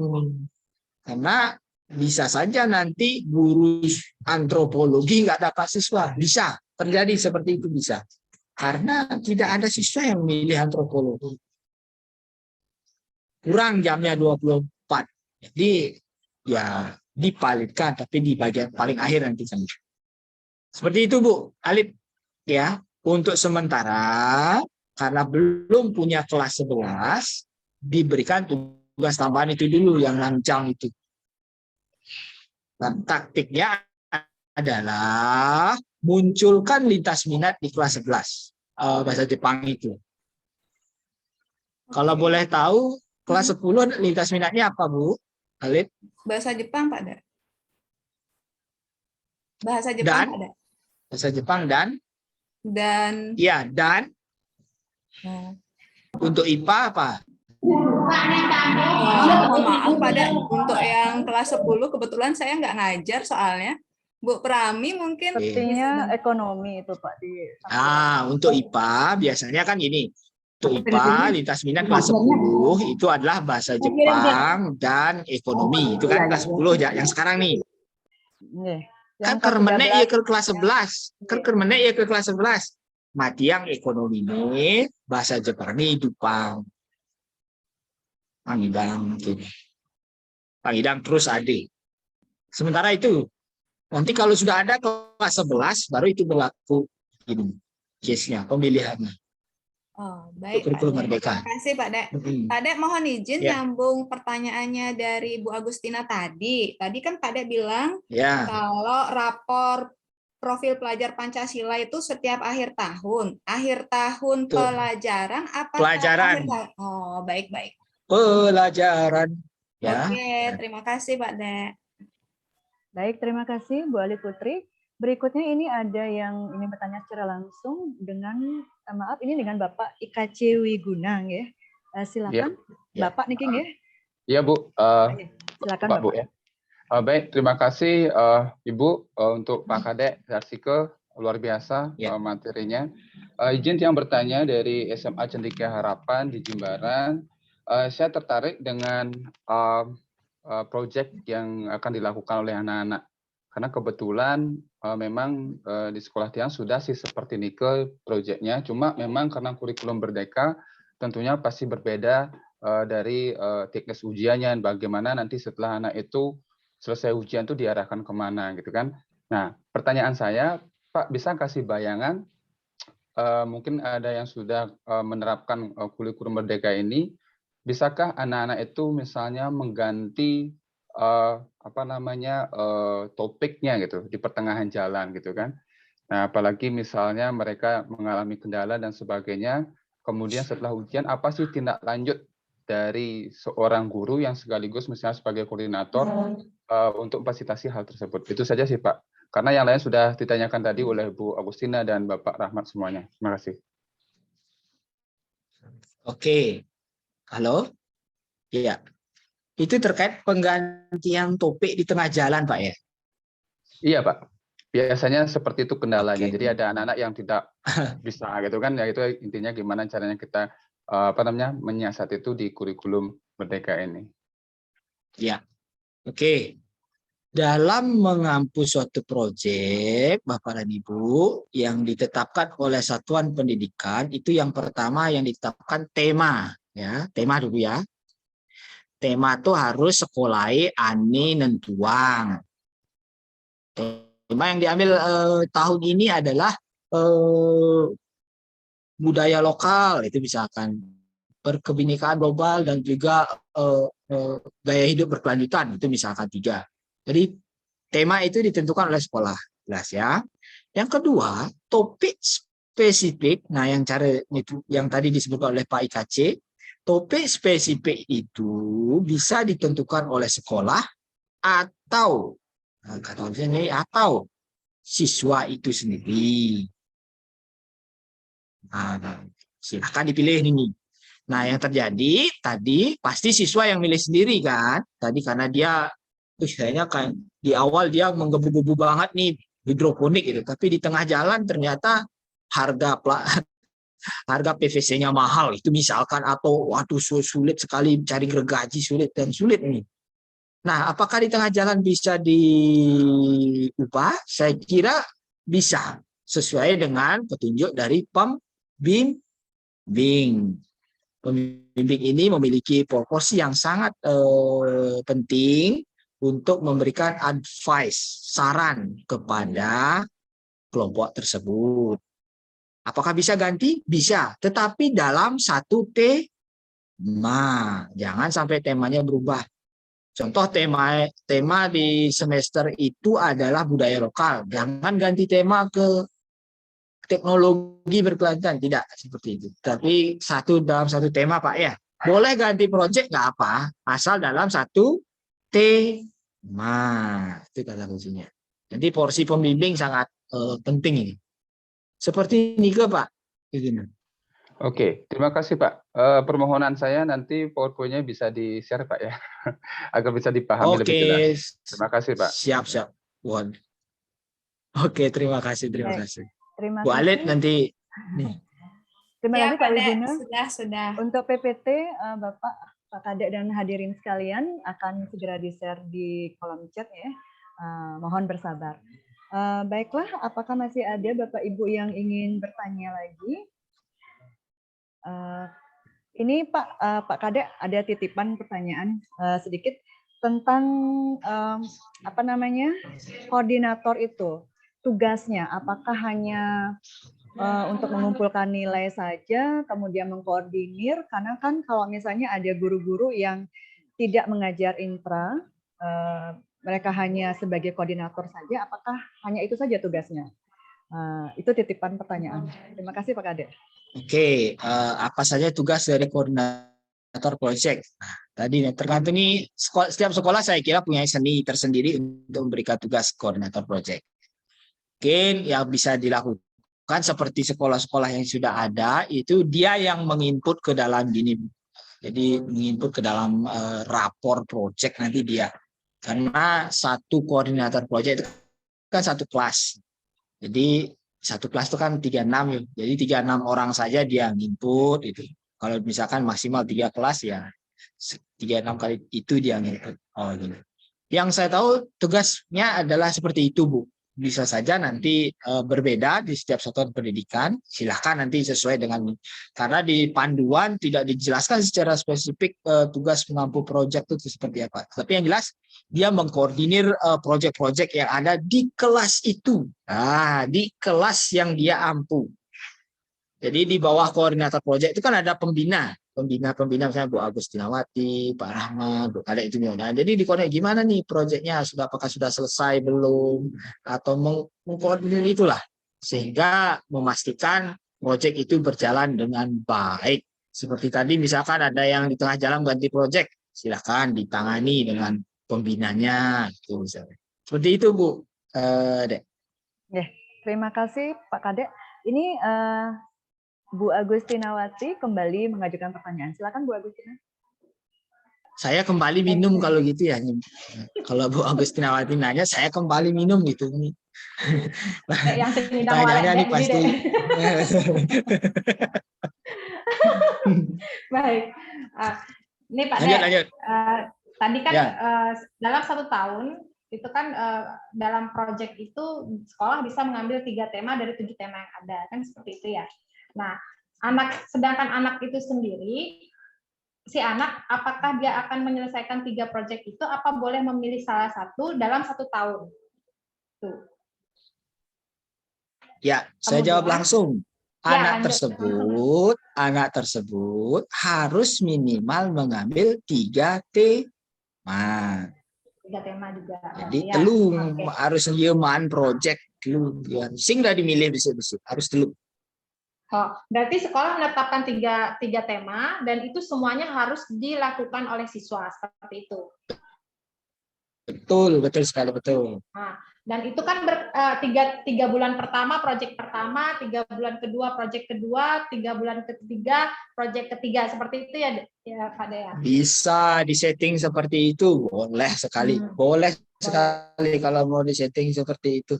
karena bisa saja nanti guru antropologi nggak dapat siswa, bisa terjadi seperti itu bisa. Karena tidak ada siswa yang memilih antropologi. Kurang jamnya 24. Jadi ya dipalitkan tapi di bagian paling akhir nanti. Seperti itu Bu Alif ya. Untuk sementara karena belum punya kelas 11 diberikan tugas tambahan itu dulu yang 6 jam itu. Dan taktiknya adalah munculkan lintas minat di kelas 11 bahasa Jepang itu. Kalau boleh tahu kelas 10 lintas minatnya apa Bu Alif? Bahasa Jepang Pak Da. Bahasa Jepang Pak Da. Bahasa Jepang dan ya dan untuk IPA apa? Maaf Pak Da, untuk yang kelas 10 kebetulan saya nggak ngajar soalnya. Bu Prami mungkin. Sepertinya ekonomi itu Pak di. Untuk IPA biasanya kan ini. Untuk IPA lintas minat kelas 10 itu adalah bahasa Jepang dan ekonomi. Itu kan kelas 10 yang sekarang nih. Kan kermenek ya ke kelas 11. Kan kermenek ya ke kelas 11. Mati yang ekonomi ini bahasa Jepang ini Jepang. Pangidang gitu. Pangidang terus adik. Sementara itu nanti kalau sudah ada kelas 11 baru itu berlaku ini case-nya, pemilihannya. Oh, baik. Kurikulum Merdeka. Terima kasih Pak Dek. Pak Dek mohon izin nyambung pertanyaannya dari Bu Agustina tadi. Tadi kan Pak Dek bilang kalau rapor profil pelajar Pancasila itu setiap akhir tahun. Akhir tahun pelajaran apa? Pelajaran. Oh, baik-baik. Pelajaran. Ya. Oke, terima kasih Pak Dek. Baik, terima kasih Bu Ali Putri. Berikutnya ini ada yang ingin bertanya secara langsung dengan dengan Bapak IKC Wigunang ya. Silakan Bapak Niking ya. Iya Bu. Silakan Bapak. Bu ya. Baik, terima kasih Ibu untuk Pak Kadek Darsike, luar biasa materinya. Izin yang bertanya dari SMA Cendekia Harapan di Jimbaran. Saya tertarik dengan proyek yang akan dilakukan oleh anak-anak. Karena kebetulan memang di sekolah Tiang sudah sih seperti Nike proyeknya, cuma memang karena kurikulum Merdeka tentunya pasti berbeda dari teknis ujiannya, bagaimana nanti setelah anak itu selesai ujian itu diarahkan kemana gitu kan. Nah pertanyaan saya, Pak bisa kasih bayangan, mungkin ada yang sudah menerapkan kurikulum Merdeka ini, bisakah anak-anak itu misalnya mengganti topiknya gitu di pertengahan jalan gitu kan. Nah, apalagi misalnya mereka mengalami kendala dan sebagainya, kemudian setelah ujian apa sih tindak lanjut dari seorang guru yang sekaligus misalnya sebagai koordinator untuk fasilitasi hal tersebut. Itu saja sih Pak. Karena yang lain sudah ditanyakan tadi oleh Bu Agustina dan Bapak Rahmat semuanya. Terima kasih. Oke. Halo? Iya. itu terkait penggantian topik di tengah jalan, Pak ya? Iya, Pak. Biasanya seperti itu kendalanya. Oke. Jadi ada anak-anak yang tidak bisa gitu kan. Ya itu intinya gimana caranya kita menyiasat itu di kurikulum Merdeka ini. Ya. Oke. Dalam mengampu suatu proyek, Bapak dan Ibu, yang ditetapkan oleh satuan pendidikan, itu yang pertama yang ditetapkan tema. Ya, tema dulu ya. Tema itu harus sekolahi ani nentuang. Tema yang diambil tahun ini adalah budaya lokal, itu misalkan berkebinekaan global dan juga gaya hidup berkelanjutan, itu misalkan 3. Jadi tema itu ditentukan oleh sekolah, jelas ya. Yang kedua, topik spesifik. Nah, yang tadi disebutkan oleh Pak IKC, topik spesifik itu bisa ditentukan oleh sekolah atau atau siswa itu sendiri. Nah, silahkan dipilih ini. Nah, yang terjadi tadi pasti siswa yang milih sendiri kan? Tadi karena dia kayaknya kan di awal dia menggebu-gebu banget nih hidroponik gitu, tapi di tengah jalan ternyata harga PVC-nya mahal itu misalkan, atau waduh sulit sekali cari gergaji, sulit nih. Nah, apakah di tengah jalan bisa diubah? Saya kira bisa, sesuai dengan petunjuk dari pembimbing. Pembimbing ini memiliki proporsi yang sangat penting untuk memberikan advice, saran kepada kelompok tersebut. Apakah bisa ganti? Bisa, tetapi dalam satu tema. Jangan sampai temanya berubah. Contoh tema di semester itu adalah budaya lokal. Jangan ganti tema ke teknologi berkelanjutan, tidak seperti itu. Tapi dalam satu tema, Pak ya. Boleh ganti proyek nggak apa, asal dalam satu tema. Itu kata kuncinya. Jadi porsi pembimbing sangat penting ini. Seperti ini ke Pak. Oke, terima kasih Pak. Permohonan saya nanti PowerPoint-nya bisa di-share Pak ya, agar bisa dipahami lebih jelas. Terima kasih Pak. Siap. Oke, terima kasih. Terima Bu Alit kasih. nanti. Terima kasih Pak Widina. Sudah. Untuk PPT, Pak Kadek dan hadirin sekalian akan segera di-share di kolom chat ya. Mohon bersabar. Baiklah, apakah masih ada Bapak Ibu yang ingin bertanya lagi? Ini Pak Kadek ada titipan pertanyaan sedikit tentang koordinator itu. Tugasnya apakah hanya untuk mengumpulkan nilai saja, kemudian mengkoordinir, karena kan kalau misalnya ada guru-guru yang tidak mengajar intra, mereka hanya sebagai koordinator saja, apakah hanya itu saja tugasnya? Itu titipan pertanyaan. Terima kasih Pak Kadek. Oke, apa saja tugas dari koordinator proyek? Nah, tadi tergantung nih, setiap sekolah saya kira punya seni tersendiri untuk memberikan tugas koordinator proyek. Mungkin yang bisa dilakukan seperti sekolah-sekolah yang sudah ada, itu dia yang menginput ke dalam gini. Jadi menginput ke dalam rapor proyek nanti dia. Karena satu koordinator proyek itu kan satu kelas. Jadi satu kelas itu kan 36, jadi 36 orang saja dia nginput itu. Kalau misalkan maksimal 3 kelas ya 36 kali itu dia nginput. Oh gitu. Yang saya tahu tugasnya adalah seperti itu, Bu. Bisa saja nanti berbeda di setiap satuan pendidikan. Silahkan nanti sesuai dengan, karena di panduan tidak dijelaskan secara spesifik tugas mengampu proyek itu seperti apa. Tapi yang jelas dia mengkoordinir proyek-proyek yang ada di kelas itu. Nah, di kelas yang dia ampu. Jadi di bawah koordinator proyek itu kan ada pembina misalnya Bu Agustinawati, Pak Rahmat, Bu Kadek itu. Nah, jadi dikoordinir gimana nih proyeknya, apakah sudah selesai belum, atau mengkoordinir itulah, sehingga memastikan proyek itu berjalan dengan baik. Seperti tadi misalkan ada yang di tengah jalan ganti proyek, silakan ditangani dengan pembinanya gitu misalnya. Seperti itu Bu Dek. Terima kasih Pak Kadek. Ini Bu Agustinawati kembali mengajukan pertanyaan. Silakan Bu Agustina. Saya kembali minum kalau gitu ya. Kalau Bu Agustinawati nanya, saya kembali minum gitu. Yang sini Pertanyaannya nih pasti. Baik. Ini Pak Lanjut. Tadi kan Ya. Dalam 1 tahun itu kan dalam proyek itu sekolah bisa mengambil 3 tema dari 7 tema yang ada, kan seperti itu ya. Nah, sedangkan anak itu sendiri, si anak apakah dia akan menyelesaikan 3 proyek itu, apa boleh memilih salah satu dalam 1 tahun? Tuh. Ya, saya jawab langsung. Ya, Anak tersebut harus minimal mengambil 3 tema. 3 tema juga. Jadi telung harus nyeman project telung. Sing dah dimilih besok harus telung. Oh, berarti sekolah menetapkan 3 tema dan itu semuanya harus dilakukan oleh siswa seperti itu. Betul sekali, betul. Nah, dan itu kan 3 bulan pertama proyek pertama, 3 bulan kedua proyek kedua, 3 bulan ketiga proyek ketiga, seperti itu ya Pak Dea. Bisa disetting seperti itu, boleh sekali, boleh sekali kalau mau disetting seperti itu.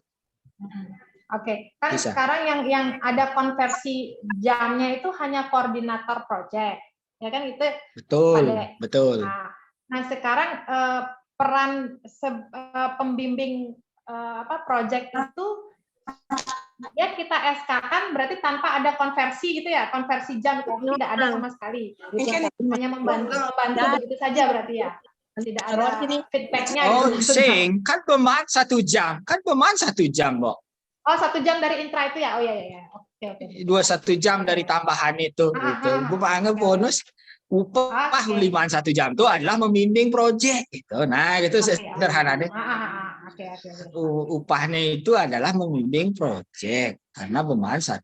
Oke, kan bisa. Sekarang yang ada konversi jamnya itu hanya koordinator proyek, ya kan itu. Betul. Nah sekarang peran pembimbing proyek itu ya kita SK-kan berarti tanpa ada konversi gitu ya, konversi jam itu tidak ada sama sekali, hanya membantu begitu saja berarti ya, tidak ada feedbacknya. Kan pemaan 1 jam, Mbok. Oh 1 jam dari intra itu ya, oh ya. Oke. 1 jam dari tambahan itu, gitu. Bu panggil bonus. Upah 1 jam itu adalah membimbing proyek gitu. Nah, itu sederhana deh. Upahnya itu adalah membimbing proyek karena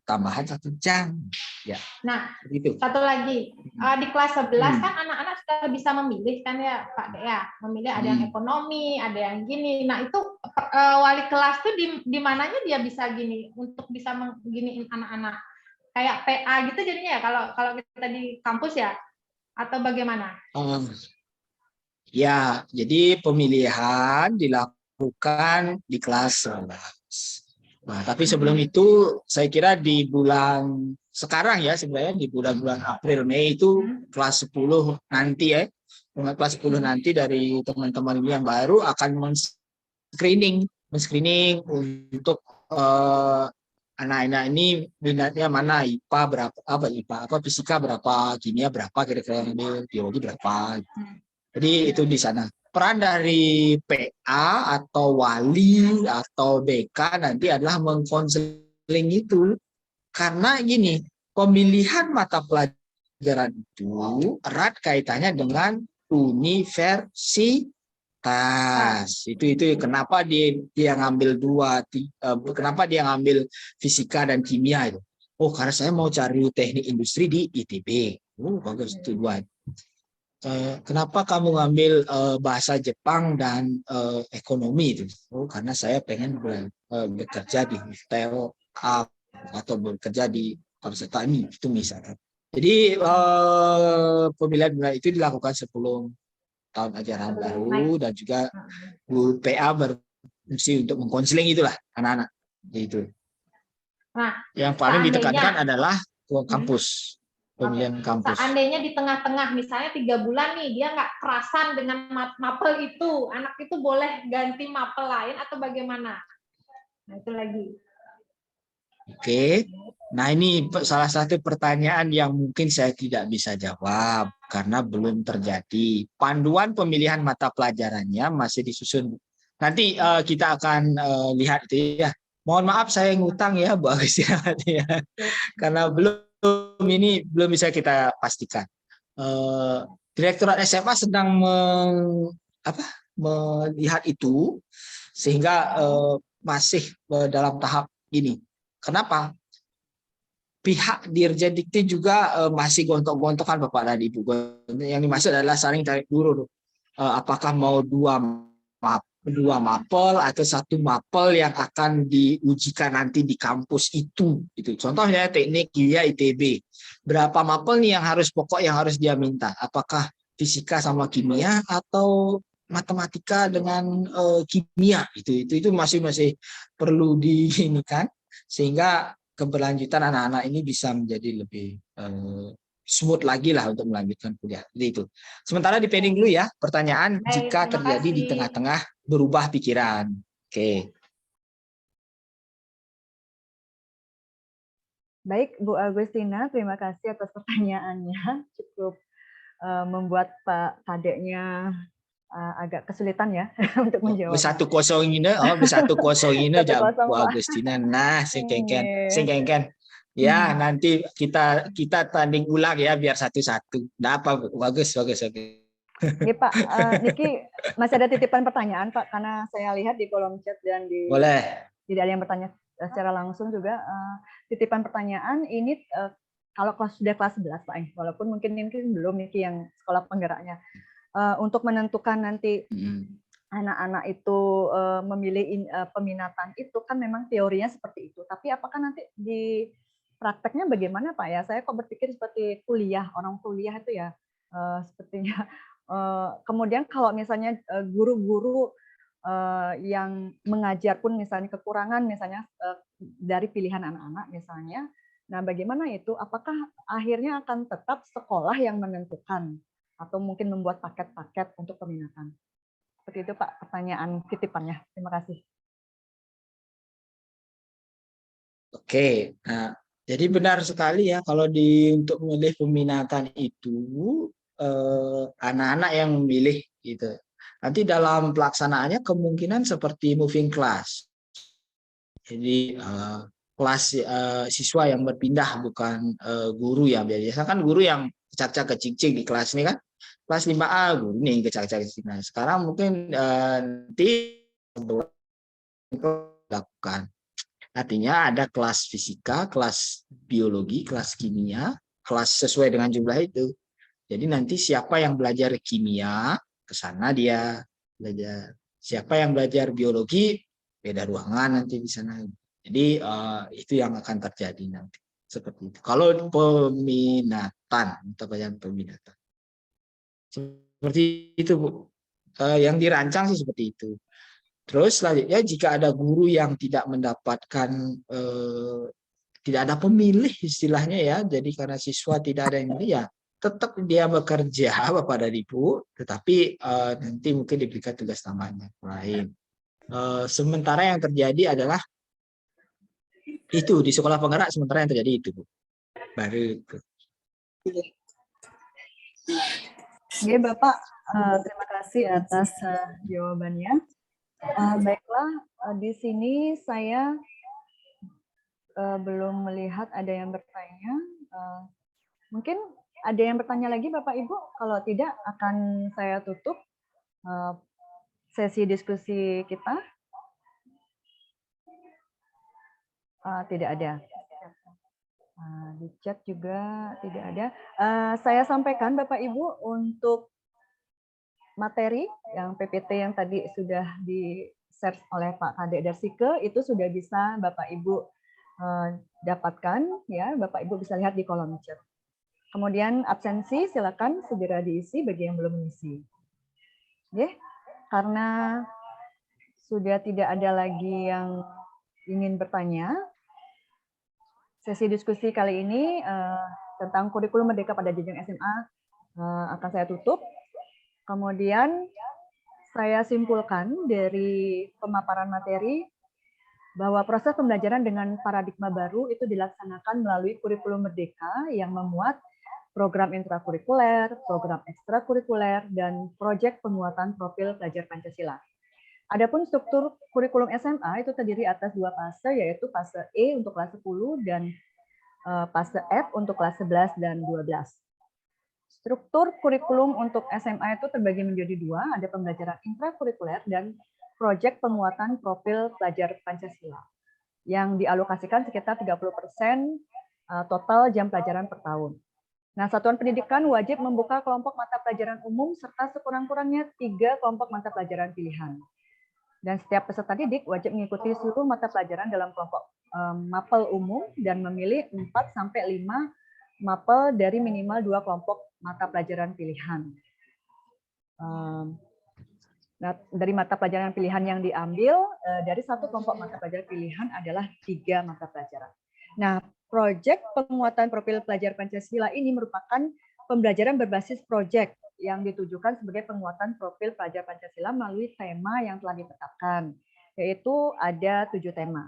tambahan 1 jam. Ya. Nah, gitu. Satu lagi di kelas 11 kan anak-anak sudah bisa memilih kan ya Pak Dea, memilih ada yang ekonomi, ada yang gini. Nah itu wali kelas tuh di mananya dia bisa gini untuk bisa mengginiin anak-anak kayak PA gitu jadinya ya kalau kita di kampus ya. Atau bagaimana? Ya, jadi pemilihan dilakukan di kelas 11. Nah, tapi sebelum itu saya kira di bulan sekarang ya sebenarnya di bulan April Mei itu kelas 10 nanti ya. Kelas 10 nanti dari teman-teman ini yang baru akan men-screening untuk anak-anak ini minatnya mana, IPA berapa, fisika berapa, kimia berapa, kira-kira biologi berapa. Jadi itu di sana. Peran dari PA atau wali atau BK nanti adalah mengkonseling itu. Karena gini, pemilihan mata pelajaran itu erat kaitannya dengan universitas. Itu kenapa dia ngambil kenapa dia ngambil fisika dan kimia itu. Oh, karena saya mau cari teknik industri di ITB. Bagus itu 2. Kenapa kamu ngambil bahasa Jepang dan ekonomi itu? Oh, karena saya pengen bekerja di hotel atau bekerja di persetani itu misalnya. Jadi pemilihan itu dilakukan sebelum tahun ajaran baru dan juga PA berfungsi untuk mengkonseling itulah anak-anak. Itu. Nah, yang paling ditekankan adalah kampus. Pemilihan kampus. Seandainya di tengah-tengah, misalnya 3 bulan nih, dia nggak kerasan dengan mapel itu, anak itu boleh ganti mapel lain atau bagaimana? Nah, itu lagi. Oke, nah ini salah satu pertanyaan yang mungkin saya tidak bisa jawab karena belum terjadi. Panduan pemilihan mata pelajarannya masih disusun. Nanti kita akan lihat itu ya. Mohon maaf saya ngutang ya Bu Agustinawati ya, karena belum bisa kita pastikan. Direktorat SMA sedang melihat itu sehingga masih dalam tahap ini. Kenapa? Pihak Dirjen Dikti juga masih gontok-gontokan Bapak dan Ibu. Yang dimaksud adalah saling tarik dulu. Apakah mau 2 mapel atau 1 mapel yang akan diujikan nanti di kampus itu. Contohnya teknik kimia ITB. Berapa mapel nih yang harus pokok yang harus dia minta? Apakah fisika sama kimia atau matematika dengan kimia itu masih perlu diinikan sehingga keberlanjutan anak-anak ini bisa menjadi lebih smooth lagi lah untuk melanjutkan kuliah. Jadi itu. Sementara di pending dulu ya pertanyaan jika terjadi di tengah-tengah berubah pikiran. Oke. Baik, Bu Agustina, terima kasih atas pertanyaannya. Cukup membuat Pak Kadeknya agak kesulitan ya untuk menjawab. Bersatu kosong ini jawab Bu Agustina. Nah, sing kengken. Ya, nanti kita tanding ulang ya biar satu-satu. Nah, apa bagus. Ini Pak, Niki masih ada titipan pertanyaan Pak, karena saya lihat di kolom chat dan boleh. Tidak ada yang bertanya secara langsung juga. Titipan pertanyaan ini kalau sudah kelas 11 Pak, walaupun mungkin belum Niki yang sekolah penggeraknya. Untuk menentukan nanti anak-anak itu memilih peminatan itu kan memang teorinya seperti itu. Tapi apakah nanti di prakteknya bagaimana Pak ya? Saya kok berpikir seperti orang kuliah itu ya sepertinya. Kemudian kalau misalnya guru-guru yang mengajar pun misalnya kekurangan misalnya dari pilihan anak-anak misalnya, nah bagaimana itu? Apakah akhirnya akan tetap sekolah yang menentukan atau mungkin membuat paket-paket untuk peminatan? Seperti itu Pak pertanyaan titipannya. Terima kasih. Oke, nah jadi benar sekali ya kalau untuk memilih peminatan itu anak-anak yang memilih gitu. Nanti dalam pelaksanaannya kemungkinan seperti moving class. Jadi kelas siswa yang berpindah bukan guru ya. Biasanya kan guru yang kecak-kecak kecik-cik di kelas ini kan. Kelas 5A guru nih kecak-kecak kecik. Nah, sekarang mungkin nanti dilakukan. Artinya ada kelas fisika, kelas biologi, kelas kimia, kelas sesuai dengan jumlah itu. Jadi nanti siapa yang belajar kimia, ke sana dia belajar. Siapa yang belajar biologi, beda ruangan nanti di sana. Jadi itu yang akan terjadi nanti. Seperti itu. Kalau peminatan, atau peminatan. Seperti itu, Bu. Yang dirancang sih seperti itu. Terus selanjutnya jika ada guru yang tidak mendapatkan tidak ada pemilih istilahnya ya, jadi karena siswa tidak ada yang milih ya tetap dia bekerja Bapak dan Ibu, tetapi nanti mungkin diberikan tugas tambahan lain. Sementara yang terjadi adalah itu di sekolah penggerak, sementara yang terjadi itu Bu. Baru itu. Oke Bapak, terima kasih atas jawabannya. Baiklah, di sini saya belum melihat ada yang bertanya. Mungkin ada yang bertanya lagi Bapak Ibu? Kalau tidak akan saya tutup sesi diskusi kita. Tidak ada. Di chat juga tidak ada. Saya sampaikan Bapak Ibu untuk materi yang PPT yang tadi sudah di-share oleh Pak Kadek Darsike itu sudah bisa Bapak Ibu dapatkan ya, Bapak Ibu bisa lihat di kolom chat. Kemudian absensi silakan segera diisi bagi yang belum mengisi. Oke, karena sudah tidak ada lagi yang ingin bertanya, sesi diskusi kali ini tentang kurikulum merdeka pada jenjang SMA akan saya tutup. Kemudian saya simpulkan dari pemaparan materi bahwa proses pembelajaran dengan paradigma baru itu dilaksanakan melalui kurikulum merdeka yang memuat program intrakurikuler, program ekstrakurikuler, dan proyek penguatan profil pelajar Pancasila. Adapun struktur kurikulum SMA itu terdiri atas 2 fase, yaitu fase E untuk kelas 10 dan fase F untuk kelas 11 dan 12. Struktur kurikulum untuk SMA itu terbagi menjadi 2, ada pembelajaran intrakurikuler dan proyek penguatan profil pelajar Pancasila, yang dialokasikan sekitar 30% total jam pelajaran per tahun. Nah, satuan pendidikan wajib membuka kelompok mata pelajaran umum serta sekurang-kurangnya 3 kelompok mata pelajaran pilihan. Dan setiap peserta didik wajib mengikuti seluruh mata pelajaran dalam kelompok mapel umum dan memilih 4-5 mapel dari minimal 2 kelompok mata pelajaran pilihan. Nah, dari mata pelajaran pilihan yang diambil, dari satu kelompok mata pelajaran pilihan adalah 3 mata pelajaran. Nah, proyek penguatan profil pelajar Pancasila ini merupakan pembelajaran berbasis proyek yang ditujukan sebagai penguatan profil pelajar Pancasila melalui tema yang telah ditetapkan, yaitu ada 7 tema.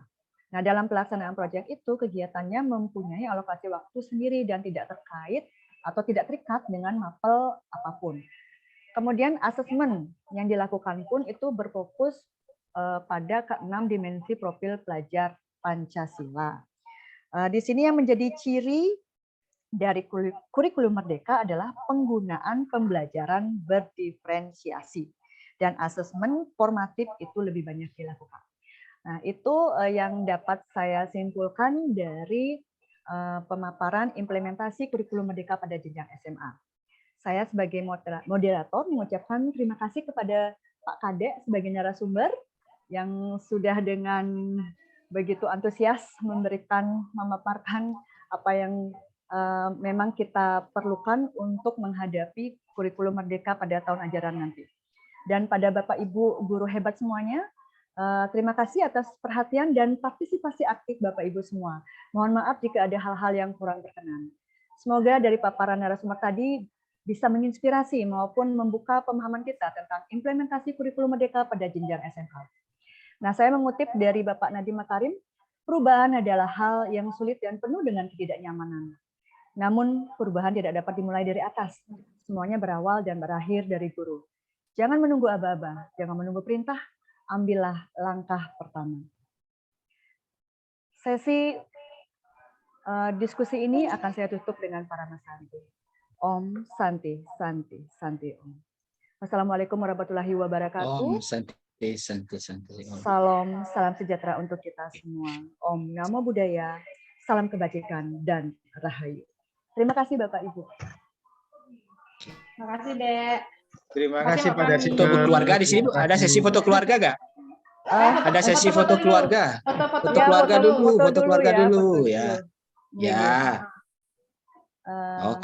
Nah, dalam pelaksanaan proyek itu, kegiatannya mempunyai alokasi waktu sendiri dan tidak terkait atau tidak terikat dengan mapel apapun. Kemudian asesmen yang dilakukan pun itu berfokus pada ke-6 dimensi profil pelajar Pancasila. Di sini yang menjadi ciri dari kurikulum Merdeka adalah penggunaan pembelajaran berdiferensiasi dan asesmen formatif itu lebih banyak dilakukan. Nah, itu yang dapat saya simpulkan dari pemaparan implementasi kurikulum Merdeka pada jenjang SMA. Saya sebagai moderator mengucapkan terima kasih kepada Pak Kadek sebagai narasumber yang sudah dengan begitu antusias memaparkan apa yang memang kita perlukan untuk menghadapi kurikulum Merdeka pada tahun ajaran nanti. Dan pada Bapak Ibu guru hebat semuanya, terima kasih atas perhatian dan partisipasi aktif Bapak Ibu semua. Mohon maaf jika ada hal-hal yang kurang berkenan. Semoga dari paparan narasumber tadi bisa menginspirasi maupun membuka pemahaman kita tentang implementasi kurikulum Merdeka pada jenjang SMA. Nah, saya mengutip dari Bapak Nadiem Makarim, perubahan adalah hal yang sulit dan penuh dengan ketidaknyamanan. Namun, perubahan tidak dapat dimulai dari atas. Semuanya berawal dan berakhir dari guru. Jangan menunggu aba-aba, jangan menunggu perintah, ambillah langkah pertama. Sesi diskusi ini akan saya tutup dengan Parama Santi. Om Santi, Santi, Santi Om. Wassalamualaikum warahmatullahi wabarakatuh. Om Santi, Santi, Santi. Salam sejahtera untuk kita semua. Om Namo Buddhaya, salam kebajikan dan rahayu. Terima kasih Bapak Ibu. Terima kasih, Dek. Terima kasih Pak Darsi. Foto keluarga di sini ada sesi foto keluarga nggak? Ada sesi foto keluarga. Foto keluarga dulu, foto keluarga dulu ya. Ya. Oh,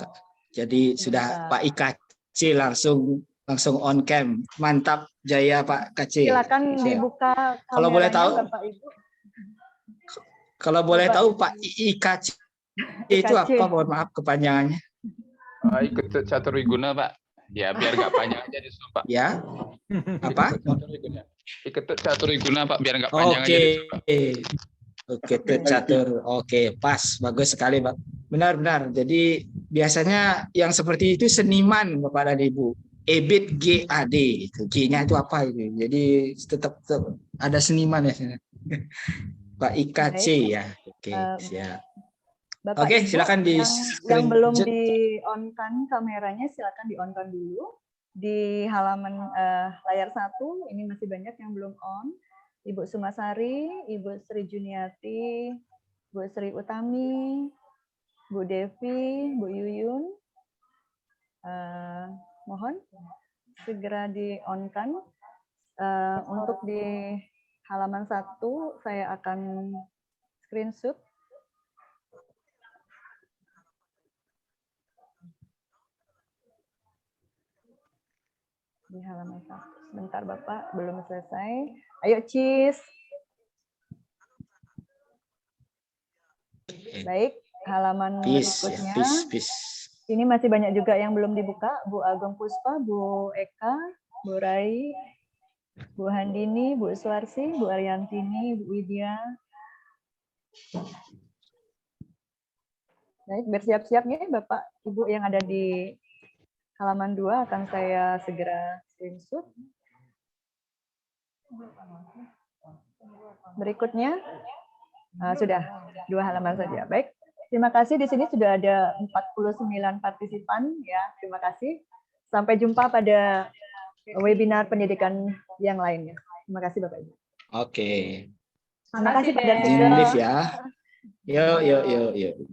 jadi sudah Pak IKC langsung on cam. Mantap jaya Pak KC. Silakan dibuka kameranya, kalau boleh tahu, Bapak Ibu. Kalau boleh tahu Pak IKC itu apa? Mohon maaf kepanjangannya. Ikut catur wiguna Pak. Ya biar nggak panjang aja di Pak. Ya. Apa? Ikut catur wiguna Pak biar nggak panjang aja di Pak. Oke, catur. Oke, pas. Bagus sekali, Pak. Benar-benar. Jadi biasanya yang seperti itu seniman, Bapak dan Ibu. EBIT GAD. G-nya itu apa itu? Jadi tetap ada seniman ya. Pak IKC ya. Oke, siap. Bapak Oke, Ibu, silakan di yang belum di-on-kan kameranya silakan di-on-kan dulu. Di halaman layar 1 ini masih banyak yang belum on. Ibu Sumasari, Ibu Sri Juniati, Bu Sri Utami, Bu Devi, Bu Yuyun. Mohon segera di-on-kan. Untuk di halaman 1 saya akan screenshot. Di halaman 1. Sebentar Bapak, belum selesai. Ayo Cis. Baik, halaman berikutnya. Ini masih banyak juga yang belum dibuka. Bu Agung Puspa, Bu Eka, Bu Rai, Bu Handini, Bu Suarsi, Bu Ariantini, Bu Widya. Baik, bersiap-siap ya Bapak, Ibu yang ada di halaman 2 akan saya segera screenshot. Berikutnya, sudah 2 halaman saja. Baik, terima kasih. Di sini sudah ada 49 partisipan. Ya, terima kasih. Sampai jumpa pada webinar pendidikan yang lainnya. Terima kasih Bapak Ibu. Oke. Terima kasih Pak Darsi. Live ya. Yuk.